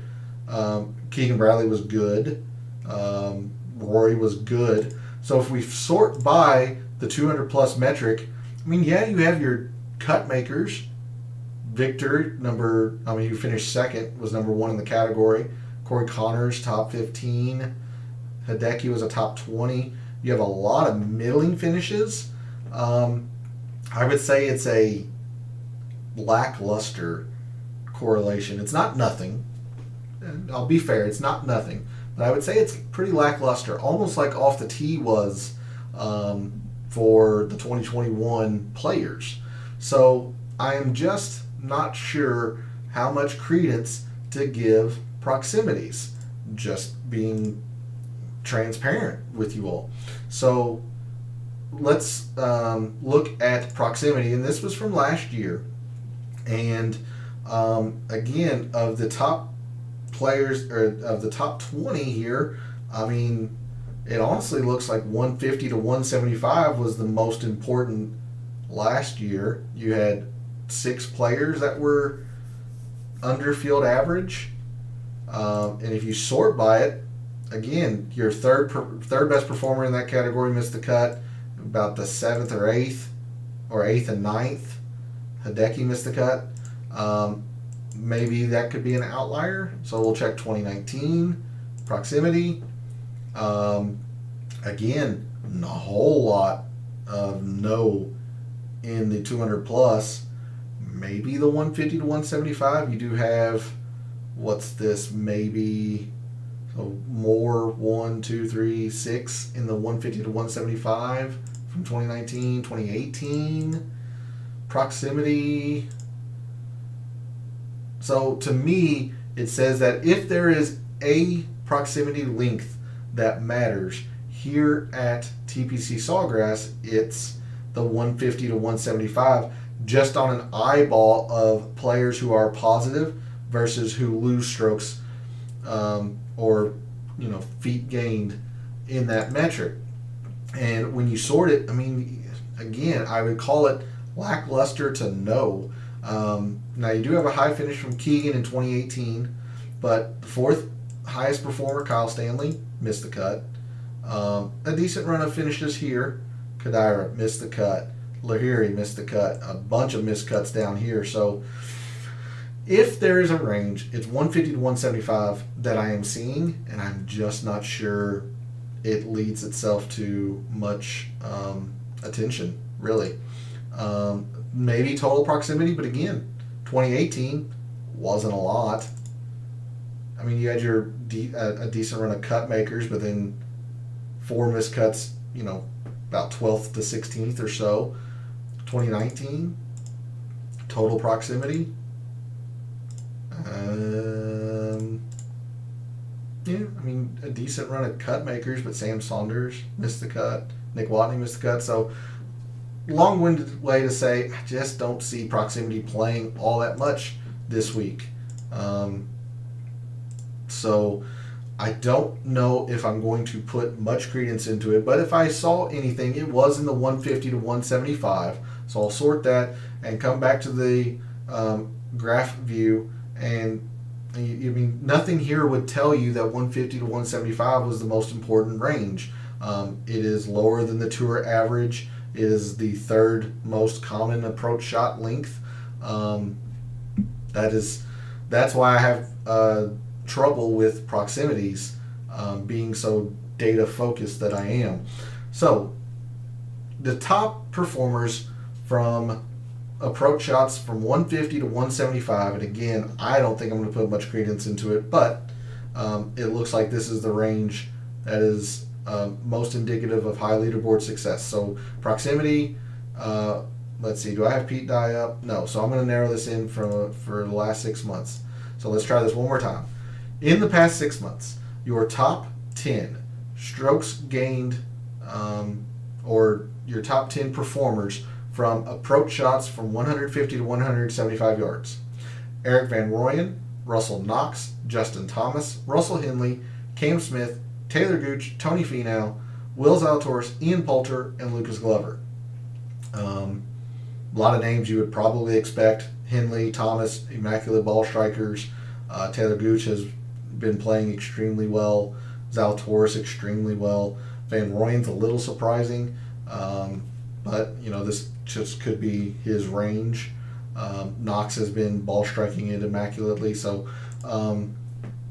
Keegan Bradley was good. Rory was good. So if we sort by the 200 plus metric, you have your cut makers. Victor, who finished second, was number 1 in the category. Corey Connors, top 15. Hideki was a top 20. You have a lot of middling finishes. I would say it's a lackluster correlation. It's not nothing. I'll be fair, it's not nothing. But I would say it's pretty lackluster, almost like off the tee was for the 2021 players. So I am just not sure how much credence to give proximities, just being transparent with you all. So let's look at proximity, and this was from last year. And again, of the top players, or of the top 20 here, it honestly looks like 150 to 175 was the most important last year. You had 6 players that were under field average, and if you sort by it, again, your third best performer in that category missed the cut, about the 7th or 8th, or 8th and 9th. Hideki missed the cut. Maybe that could be an outlier, so we'll check 2019 proximity. Again, a whole lot of no in the 200 plus. Maybe the 150 to 175. You do have, what's this? Maybe more 1, 2, 3, 6 in the 150 to 175 from 2019, 2018. Proximity. So to me, it says that if there is a proximity length that matters here at TPC Sawgrass, it's the 150 to 175, just on an eyeball of players who are positive versus who lose strokes or feet gained in that metric. And when you sort it, I mean, again, I would call it lackluster to no. Now you do have a high finish from Keegan in 2018, but the fourth highest performer, Kyle Stanley, missed the cut. A decent run of finishes here. Kodaira missed the cut. Lahiri missed the cut. A bunch of missed cuts down here. So if there is a range, it's 150 to 175 that I am seeing, and I'm just not sure it leads itself to much attention, really. Maybe total proximity, but again, 2018 wasn't a lot. I mean, you had a decent run of cut makers, but then 4 missed cuts, about 12th to 16th or so. 2019, total proximity. I mean, a decent run of cut makers, but Sam Saunders missed the cut. Nick Watney missed the cut. So, long-winded way to say, I just don't see proximity playing all that much this week. So, I don't know if I'm going to put much credence into it, but if I saw anything, it was in the 150 to 175. So I'll sort that and come back to the graph view. And I mean, nothing here would tell you that 150 to 175 was the most important range. It is lower than the tour average. It is the third most common approach shot length. That's why I have trouble with proximities, being so data focused that I am. So the top performers from approach shots from 150 to 175, and again, I don't think I'm going to put much credence into it, but it looks like this is the range that is most indicative of high leaderboard success. So proximity, let's see, do I have Pete Dye up? No, so I'm going to narrow this in for the last 6 months. So let's try this one more time. In the past 6 months, your top 10 strokes gained, or your top 10 performers from approach shots from 150 to 175 yards. Eric Van Rooyen, Russell Knox, Justin Thomas, Russell Henley, Cam Smith, Taylor Gooch, Tony Finau, Will Zalatoris, Ian Poulter, and Lucas Glover. A lot of names you would probably expect. Henley, Thomas, immaculate ball strikers. Taylor Gooch has been playing extremely well. Zalatoris extremely well. Van Rooyen's a little surprising, but this just could be his range. Knox has been ball striking it immaculately, so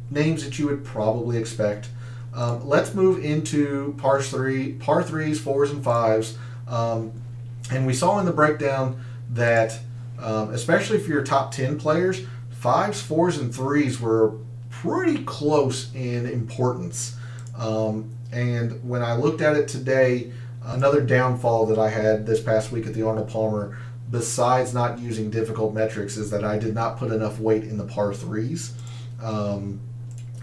names that you would probably expect. Let's move into par threes, fours, and fives. And we saw in the breakdown that, especially for your top 10 players, fives, fours, and threes were pretty close in importance. And when I looked at it today, another downfall that I had this past week at the Arnold Palmer, besides not using difficult metrics, is that I did not put enough weight in the par threes. And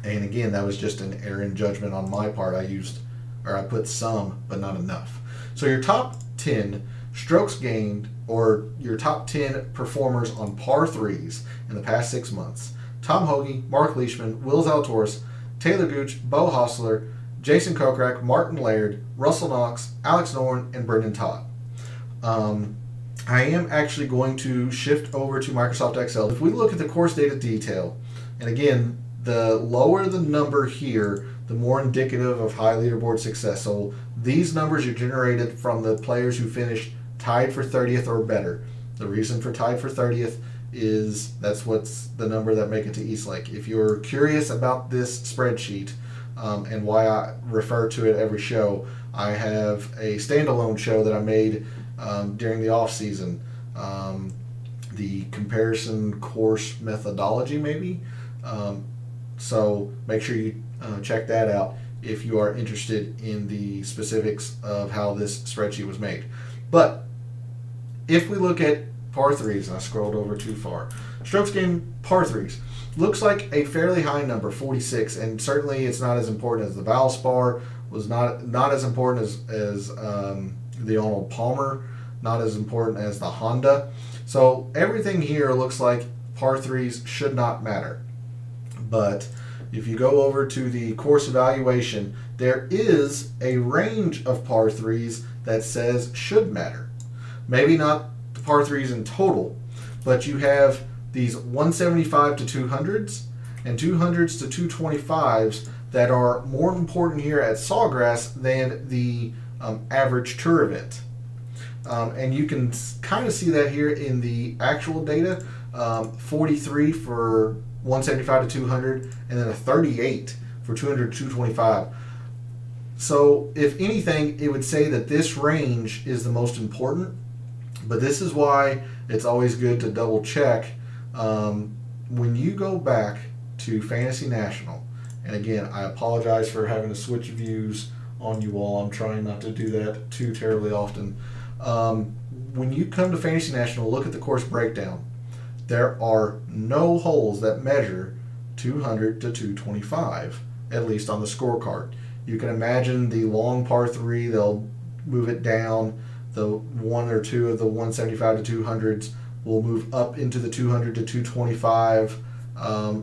again, that was just an error in judgment on my part. I put some, but not enough. So your top 10 strokes gained, or your top 10 performers on par threes in the past 6 months: Tom Hoge, Mark Leishman, Will Zalatoris, Taylor Gooch, Bo Hostler, Jason Kokrak, Martin Laird, Russell Knox, Alex Noren, and Brendan Todd. I am actually going to shift over to Microsoft Excel. If we look at the course data detail, and again, the lower the number here, the more indicative of high leaderboard success. So these numbers are generated from the players who finished tied for 30th or better. The reason for tied for 30th is that's what's the number that make it to Eastlake. If you're curious about this spreadsheet and why I refer to it every show, I have a standalone show that I made during the off season, the comparison course methodology maybe. So make sure you check that out if you are interested in the specifics of how this spreadsheet was made. But if we look at par threes, and I scrolled over too far, strokes gained par threes looks like a fairly high number, 46, and certainly it's not as important as the Valspar, was not as important as the Arnold Palmer, not as important as the Honda. So everything here looks like par threes should not matter. But if you go over to the course evaluation, there is a range of par threes that says should matter. Maybe not the par threes in total, but you have these 175 to 200s and 200s to 225s that are more important here at Sawgrass than the average tour event. And you can kind of see that here in the actual data, 43 for 175 to 200, and then a 38 for 200 to 225. So if anything, it would say that this range is the most important, but this is why it's always good to double check. When you go back to Fantasy National, and again, I apologize for having to switch views on you all. I'm trying not to do that too terribly often. When you come to Fantasy National, look at the course breakdown. There are no holes that measure 200 to 225, at least on the scorecard. You can imagine the long par 3, they'll move it down. The one or two of the 175 to 200s will move up into the 200 to 225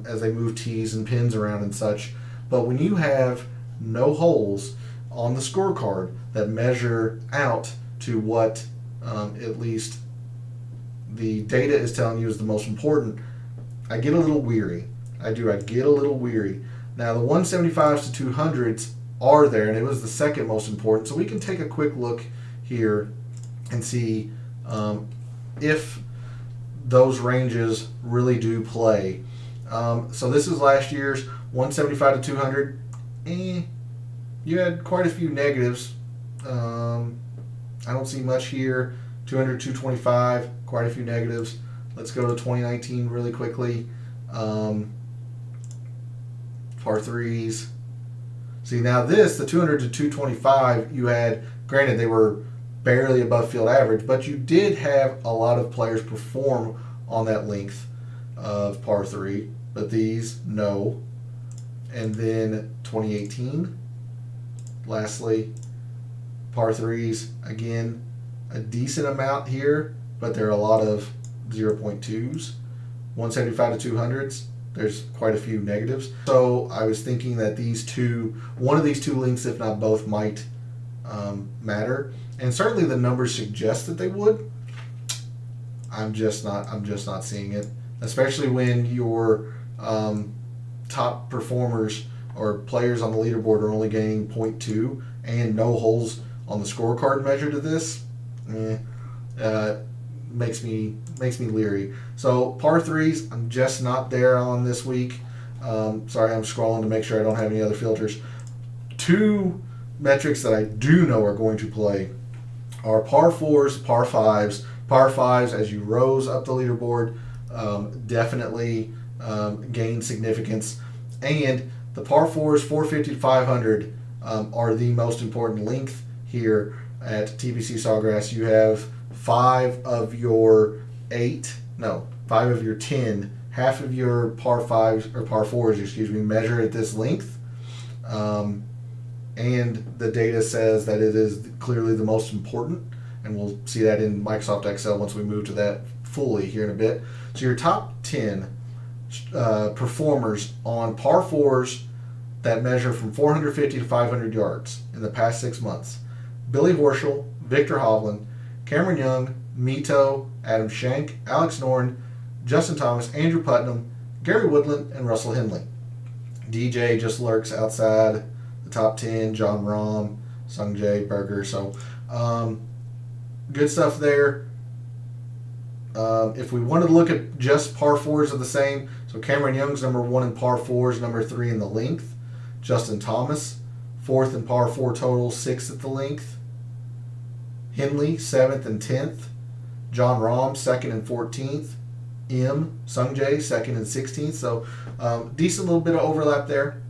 as they move tees and pins around and such. But when you have no holes on the scorecard that measure out to what at least the data is telling you is the most important, I get a little weary. I get a little weary. Now the 175s to 200s are there, and it was the second most important. So we can take a quick look here and see if those ranges really do play. So this is last year's 175 to 200. You had quite a few negatives. I don't see much here. 200, 225, quite a few negatives. Let's go to 2019 really quickly. Par threes. See, now this, the 200 to 225, you had, granted they were barely above field average, but you did have a lot of players perform on that length of par 3, but these, no. And then 2018, lastly, par 3s, again, a decent amount here, but there are a lot of 0.2s. 175 to 200s, there's quite a few negatives. So I was thinking that one of these two links, if not both, might matter. And certainly the numbers suggest that they would. I'm just not seeing it, especially when your top performers or players on the leaderboard are only gaining 0.2 and no holes on the scorecard measure to this. Makes me leery. So par threes, I'm just not there on this week. Sorry, I'm scrolling to make sure I don't have any other filters. Two metrics that I do know are going to play are par fours, par fives. Par fives, as you rose up the leaderboard, definitely gained significance. And the par fours, 450 to 500, are the most important length here at TPC Sawgrass. You have 5 of your 10, half of your par 5s or par 4s, measure at this length. And the data says that it is clearly the most important, and we'll see that in Microsoft Excel once we move to that fully here in a bit. So your top 10 performers on par 4s that measure from 450 to 500 yards in the past 6 months: Billy Horschel, Victor Hovland, Cameron Young, Mito, Adam Schenk, Alex Noren, Justin Thomas, Andrew Putnam, Gary Woodland, and Russell Henley. DJ just lurks outside the top 10, John Rahm, Sungjae, Berger. So good stuff there. If we wanted to look at just par 4s of the same, so Cameron Young's number 1 in par 4s, number 3 in the length. Justin Thomas, 4th in par 4 total, 6th at the length. Henley, 7th and 10th. John Rahm, 2nd and 14th. Sungjae, 2nd and 16th. So decent little bit of overlap there.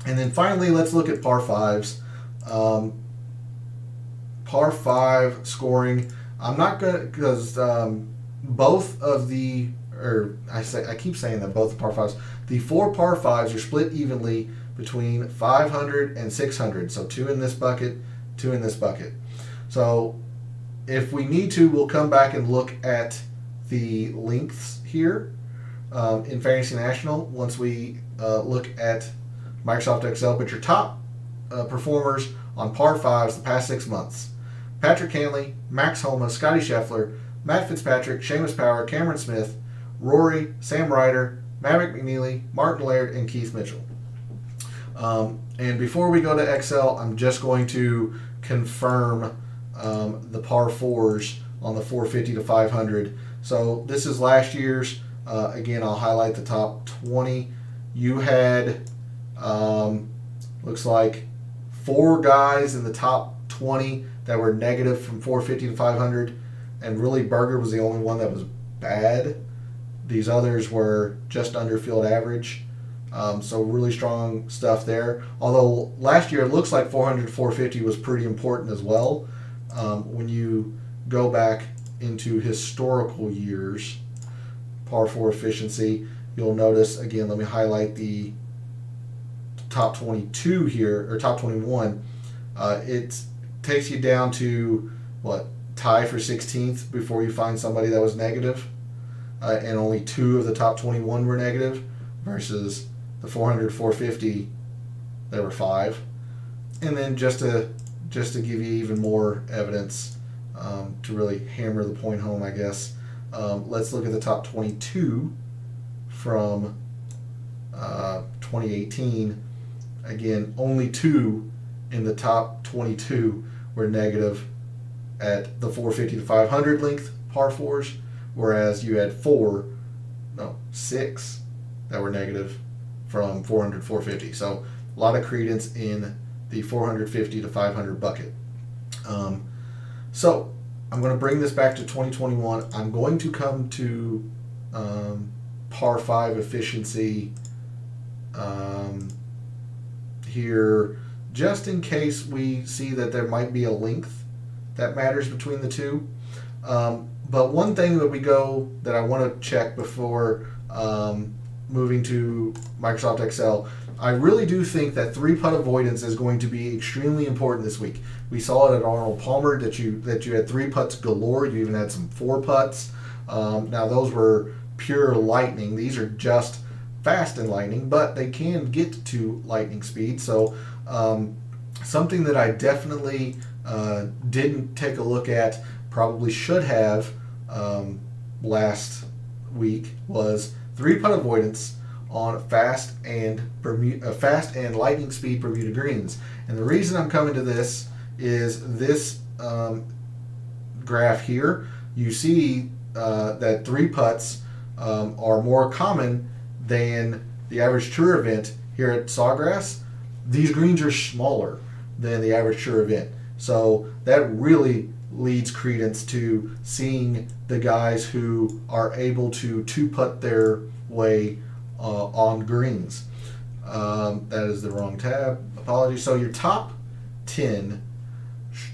And then finally, let's look at par 5s. Par 5 scoring. I'm not going to, because both of the, I keep saying that both the par 5s. The 4 par 5s are split evenly between 500 and 600. So 2 in this bucket, 2 in this bucket. So if we need to, we'll come back and look at the lengths here. in Fantasy National once we look at Microsoft Excel. But your top performers on par 5s the past 6 months: Patrick Cantlay, Max Homa, Scotty Scheffler, Matt Fitzpatrick, Seamus Power, Cameron Smith, Rory, Sam Ryder, Maverick McNeely, Martin Laird, and Keith Mitchell. And before we go to Excel, I'm just going to confirm the par 4s on the 450 to 500. So this is last year's. Again, I'll highlight the top 20. You had, looks like 4 guys in the top 20 that were negative from 450 to 500. And really, Berger was the only one that was bad. These others were just under field average. So really strong stuff there. Although last year it looks like 400 to 450 was pretty important as well. When you go back into historical years, par 4 efficiency, you'll notice, again, let me highlight the top 22 here, or top 21. It takes you down to, tie for 16th before you find somebody that was negative. And only 2 of the top 21 were negative, versus the 400, 450, there were 5. And then just to give you even more evidence to really hammer the point home, I guess, let's look at the top 22 from 2018. Again, only 2 in the top 22 were negative at the 450 to 500 length par 4s, whereas you had 6 that were negative from 400 to 450. So a lot of credence in the 450 to 500 bucket. So I'm going to bring this back to 2021. I'm going to come to par 5 efficiency here, just in case we see that there might be a length that matters between the two. But one thing that I want to check before moving to Microsoft Excel, I really do think that 3-putt avoidance is going to be extremely important this week. We saw it at Arnold Palmer that you had 3 putts galore. You even had some 4 putts. Now those were pure lightning. These are just fast and lightning, but they can get to lightning speed. So something that I definitely didn't take a look at, probably should have last week, was 3-putt avoidance on fast and lightning speed Bermuda greens. And the reason I'm coming to this is this graph here. You see that 3 putts are more common than the average tour event here at Sawgrass. These greens are smaller than the average tour event. So that really leads credence to seeing the guys who are able to 2-putt their way on greens. That is the wrong tab. Apologies. So your top 10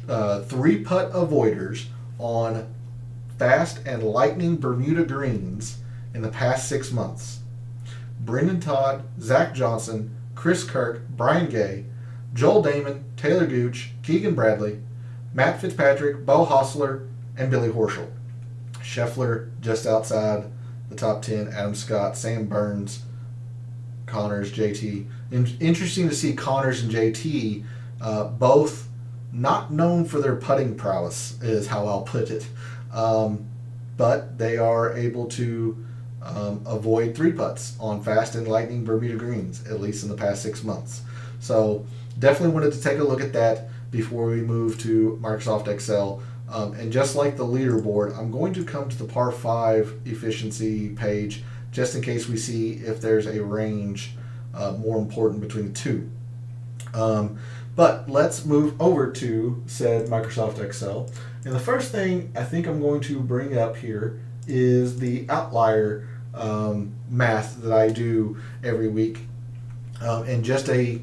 3-putt avoiders on fast and lightning Bermuda greens in the past 6 months: Brendan Todd, Zach Johnson, Chris Kirk, Brian Gay, Joel Damon, Taylor Gooch, Keegan Bradley, Matt Fitzpatrick, Bo Hostler, and Billy Horschel. Scheffler just outside the top 10, Adam Scott, Sam Burns, Connors, JT. Interesting to see Connors and JT both not known for their putting prowess, is how I'll put it. But they are able to avoid 3 putts on fast and lightning Bermuda greens, at least in the past 6 months. So definitely wanted to take a look at that before we move to Microsoft Excel. And just like the leaderboard, I'm going to come to the par 5 efficiency page just in case we see if there's a range more important between the two. But let's move over to said Microsoft Excel. And the first thing I think I'm going to bring up here is the outlier math that I do every week. And just a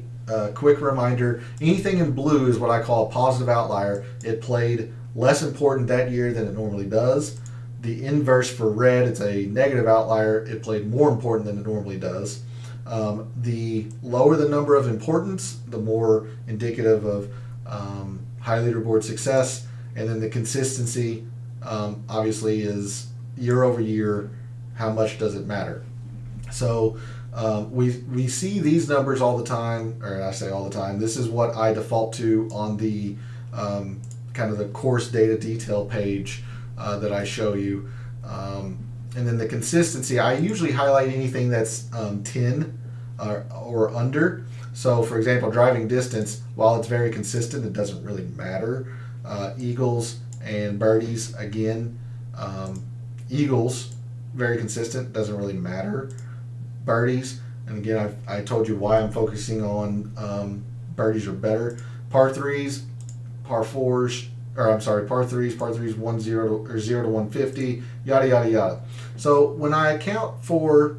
quick reminder, anything in blue is what I call a positive outlier. It played less important that year than it normally does. The inverse for red, it's a negative outlier. It played more important than it normally does. The lower the number of importance, the more indicative of high leaderboard success. And then the consistency, obviously, is year over year, how much does it matter? So we see these numbers all the time, or I say all the time. This is what I default to on the kind of the course data detail page that I show you. And then the consistency, I usually highlight anything that's 10 or under. So, for example, driving distance, while it's very consistent, it doesn't really matter. Eagles and birdies, again, eagles, very consistent, doesn't really matter. Birdies, and again, I told you why I'm focusing on birdies are better. Par threes, par fours, par threes 1-0 or 0 to 150, yada yada yada. So when I account for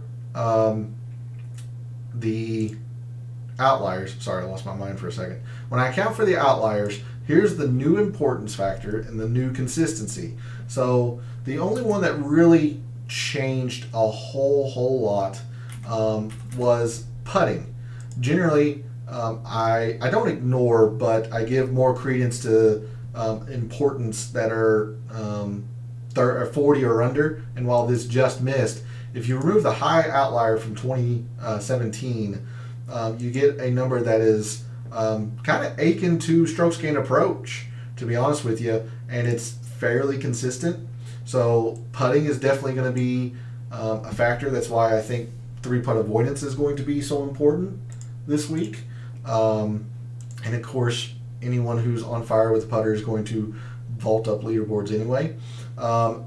the outliers, sorry, I lost my mind for a second. When I account for the outliers, here's the new importance factor and the new consistency. So the only one that really changed a whole lot was putting. Generally, I don't ignore, but I give more credence to importance that are 40 or under. And while this just missed, if you remove the high outlier from 2017, you get a number that is kind of akin to strokes gained approach, to be honest with you, and it's fairly consistent. So putting is definitely going to be a factor. That's why I think 3-putt avoidance is going to be so important this week. And of course, anyone who's on fire with the putter is going to vault up leaderboards anyway.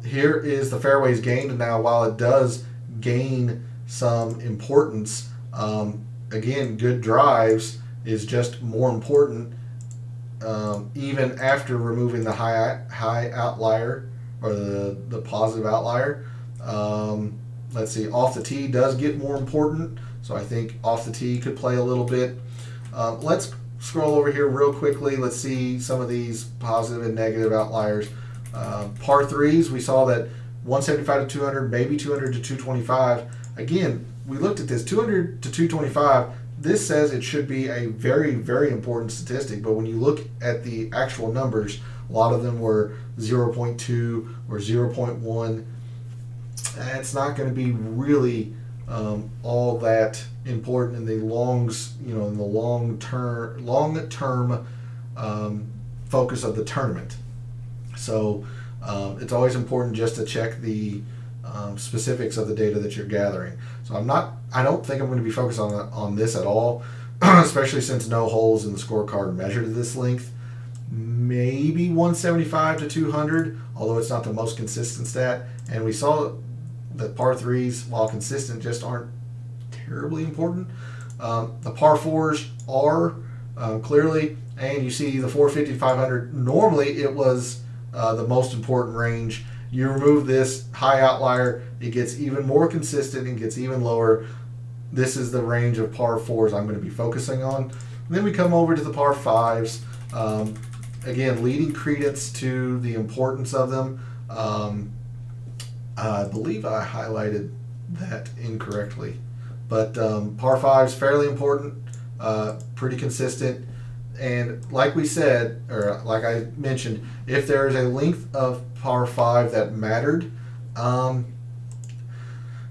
Here is the fairways gained. Now, while it does gain some importance, again, good drives is just more important, even after removing the high outlier or the positive outlier. Let's see, off the tee does get more important, so I think off the tee could play a little bit. Let's scroll over here real quickly. Let's see some of these positive and negative outliers. Par threes, we saw that 175 to 200, maybe 200 to 225. Again, we looked at this 200 to 225. This says it should be a very, very important statistic, but when you look at the actual numbers, a lot of them were 0.2 or 0.1. It's not going to be really all that important in the long term focus of the tournament. So it's always important just to check the specifics of the data that you're gathering. So I don't think I'm going to be focused on this at all, especially since no holes in the scorecard measure to this length. Maybe 175 to 200, although it's not the most consistent stat. And we saw that par threes, while consistent, just aren't terribly important. The par fours are clearly, and you see the 450 500. Normally, it was the most important range. You remove this high outlier, it gets even more consistent and gets even lower. This is the range of par fours I'm going to be focusing on. And then we come over to the par fives. Again, leading credence to the importance of them. I believe I highlighted that incorrectly. But par fives, fairly important, pretty consistent. And like we said, or like I mentioned, if there is a length of par 5 that mattered,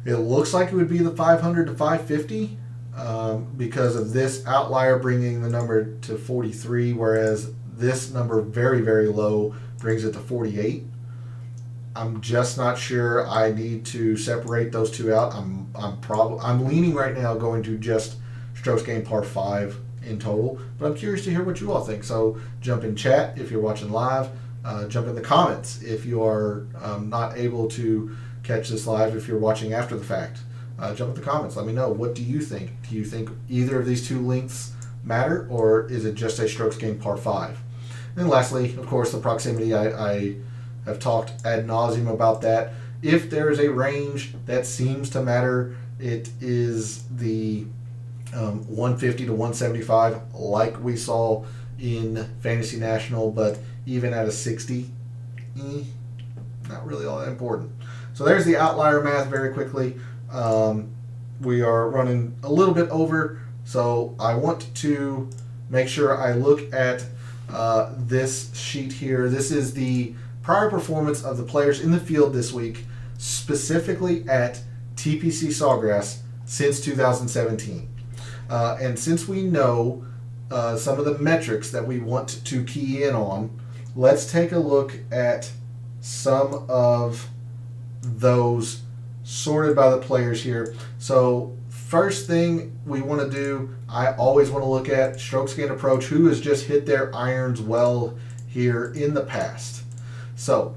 it looks like it would be the 500 to 550 because of this outlier bringing the number to 43, whereas this number very, very low brings it to 48. I'm just not sure. I need to separate those two out. I'm leaning right now going to just strokes gained par 5 in total, but I'm curious to hear what you all think. So jump in chat if you're watching live. Jump in the comments if you are not able to catch this live, if you're watching after the fact. Jump in the comments. Let me know. What do you think? Do you think either of these two lengths matter, or is it just a strokes gained par 5? And lastly, of course, the proximity. I have talked ad nauseum about that. If there is a range that seems to matter, it is the 150 to 175, like we saw in Fantasy National, but even at a 60, not really all that important. So there's the outlier math very quickly. We are running a little bit over, so I want to make sure I look at this sheet here. This is the prior performance of the players in the field this week, specifically at TPC Sawgrass since 2017. And since we know some of the metrics that we want to key in on, let's take a look at some of those sorted by the players here. So first thing we want to do, I always want to look at strokes gained approach, who has just hit their irons well here in the past. So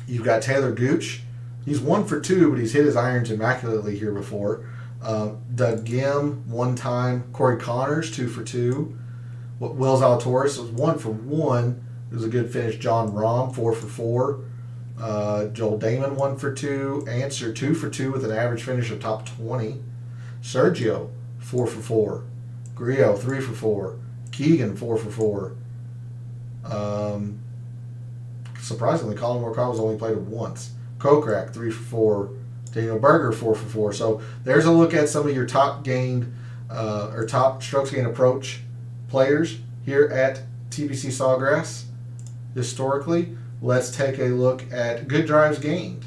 you've got Taylor Gooch. He's 1 for 2, but he's hit his irons immaculately here before. Doug Gim, 1 time. Corey Connors, 2 for 2. Will Zalatoris was 1 for 1. It was a good finish. John Rahm, 4 for 4. Joel Damon, 1 for 2. Answer, 2 for 2 with an average finish of top 20. Sergio, 4 for 4. Griot, 3 for 4. Keegan, 4 for 4. Surprisingly, Colin Morikawa's only played it once. Kokrak, 3 for 4. Daniel Berger, 4 for 4. So there's a look at some of your top gained or top strokes gained approach players here at TPC Sawgrass. Historically, let's take a look at good drives gained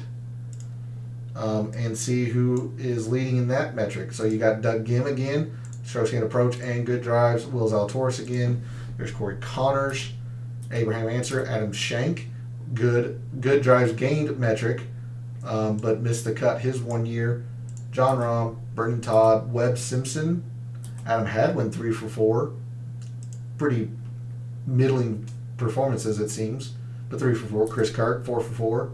and see who is leading in that metric. So you got Doug Gim again, strokes gained approach and good drives. Will Zalatoris again. There's Corey Connors, Abraham Answer, Adam Schenk. Good drives gained metric, but missed the cut his 1 year. John Rahm, Brendan Todd, Webb Simpson, Adam Hadwin, 3 for 4. Pretty middling performances, it seems, but 3 for 4. Chris Kirk, 4 for 4.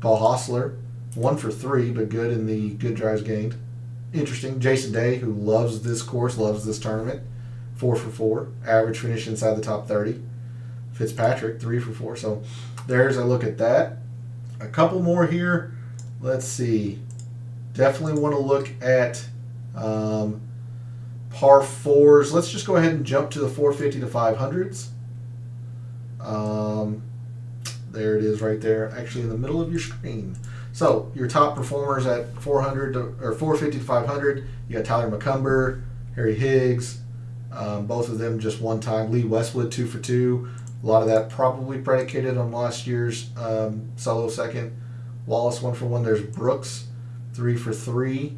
Paul Hostler, 1 for 3, but good in the good drives gained. Interesting. Jason Day, who loves this course, loves this tournament, 4 for 4. Average finish inside the top 30. Fitzpatrick, 3 for 4. So there's a look at that. A couple more here. Let's see. Definitely want to look at par 4s. Let's just go ahead and jump to the 450 to 500s. There it is right there, actually in the middle of your screen. So your top performers at 400 or 450 to 500. You got Tyler McCumber, Harry Higgs, both of them just 1 time. Lee Westwood, 2 for 2. A lot of that probably predicated on last year's solo second. Wallace, 1 for 1. There's Brooks, 3 for 3.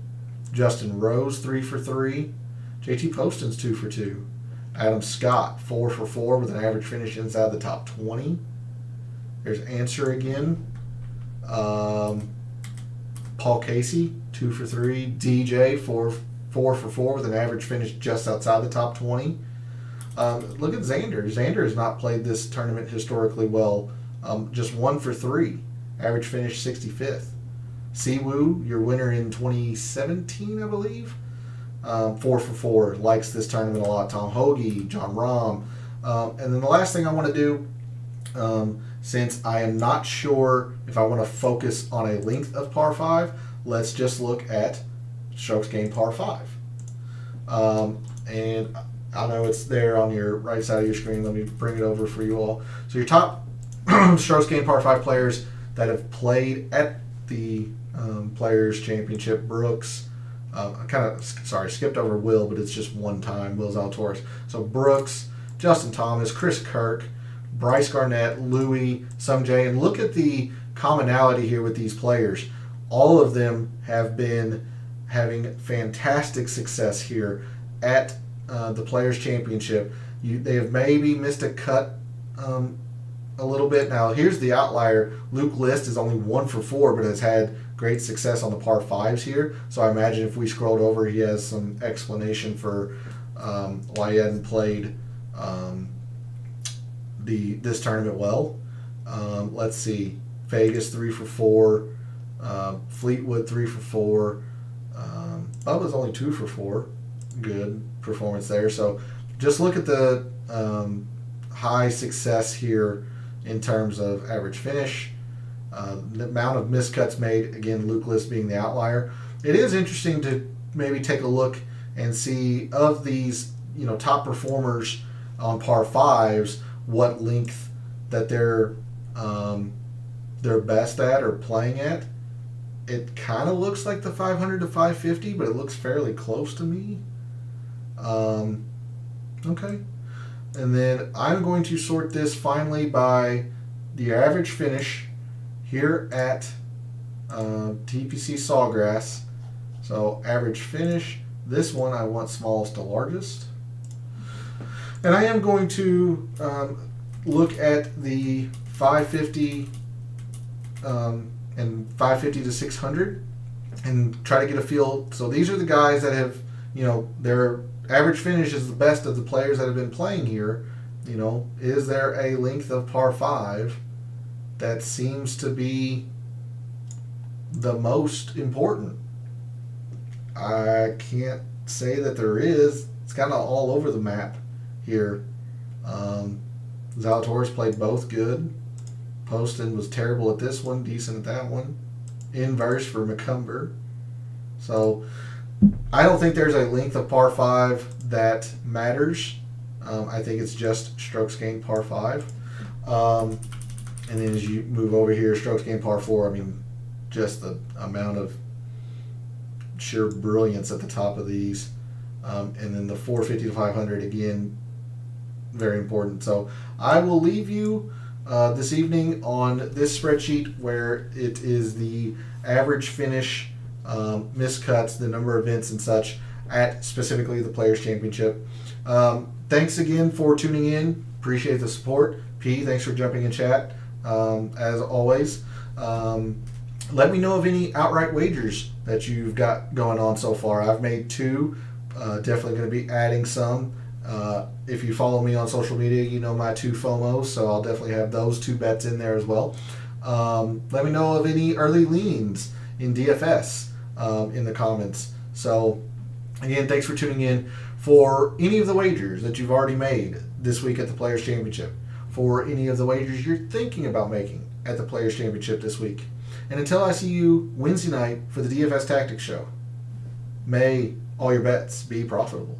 Justin Rose, 3 for 3. JT Poston's 2 for 2. Adam Scott, 4 for 4 with an average finish inside the top 20. There's Answer again. Paul Casey, 2 for 3. DJ, 4 for 4 with an average finish just outside the top 20. Look at Xander. Xander has not played this tournament historically well. Just 1 for 3. Average finish 65th. Siwoo, your winner in 2017, I believe. 4 for 4. Likes this tournament a lot. Tom Hoagie, John Rahm. And then the last thing I want to do, since I am not sure if I want to focus on a length of par 5, let's just look at strokes gained par 5. And I know it's there on your right side of your screen. Let me bring it over for you all. So your top strokes gained par 5 players that have played at the Players Championship. Brooks, I skipped over Will, but it's just 1 time. Will Zalatoris. So Brooks, Justin Thomas, Chris Kirk, Bryce Garnett, Louis, Sungjae, and look at the commonality here with these players. All of them have been having fantastic success here at the Players Championship. They have maybe missed a cut a little bit. Now here's the outlier. Luke List is only 1 for 4, but has had great success on the par 5s here. So I imagine if we scrolled over, he has some explanation for why he hadn't played this tournament well. Let's see. Vegas 3 for 4. Fleetwood 3 for 4. Bubba's only 2 for 4. Good performance there. So just look at the high success here in terms of average finish, the amount of miscuts made. Again, Luke List being the outlier. It is interesting to maybe take a look and see of these, top performers on par 5s, what length that they're best at or playing at. It kind of looks like the 500 to 550, but it looks fairly close to me. Okay. And then I'm going to sort this finally by the average finish here at TPC Sawgrass. So So average finish, this one I want smallest to largest. And I am going to look at the 550 and 550 to 600 and try to get a feel. So these are the guys that have, their average finish is the best of the players that have been playing here. Is there a length of par 5 that seems to be the most important? I can't say that there is. It's kind of all over the map here. Zalatoris played both good. Poston was terrible at this one, decent at that one. Inverse for McCumber. So I don't think there's a length of par 5 that matters. I think it's just strokes gained par 5. And then as you move over here, strokes gained par 4, just the amount of sheer brilliance at the top of these. And then the 450 to 500, again, very important. So I will leave you this evening on this spreadsheet where it is the average finish, miscuts, the number of events and such at specifically the Players Championship. Thanks again for tuning in. Appreciate the support. P, thanks for jumping in chat. As always, let me know of any outright wagers that you've got going on so far. I've made 2. Definitely going to be adding some. If you follow me on social media, you know my 2 FOMOs, so I'll definitely have those 2 bets in there as well. Let me know of any early leans in DFS in the comments. So, again, thanks for tuning in. For any of the wagers that you've already made this week at the Players Championship, for any of the wagers you're thinking about making at the Players Championship this week, and until I see you Wednesday night for the DFS Tactics show, may all your bets be profitable.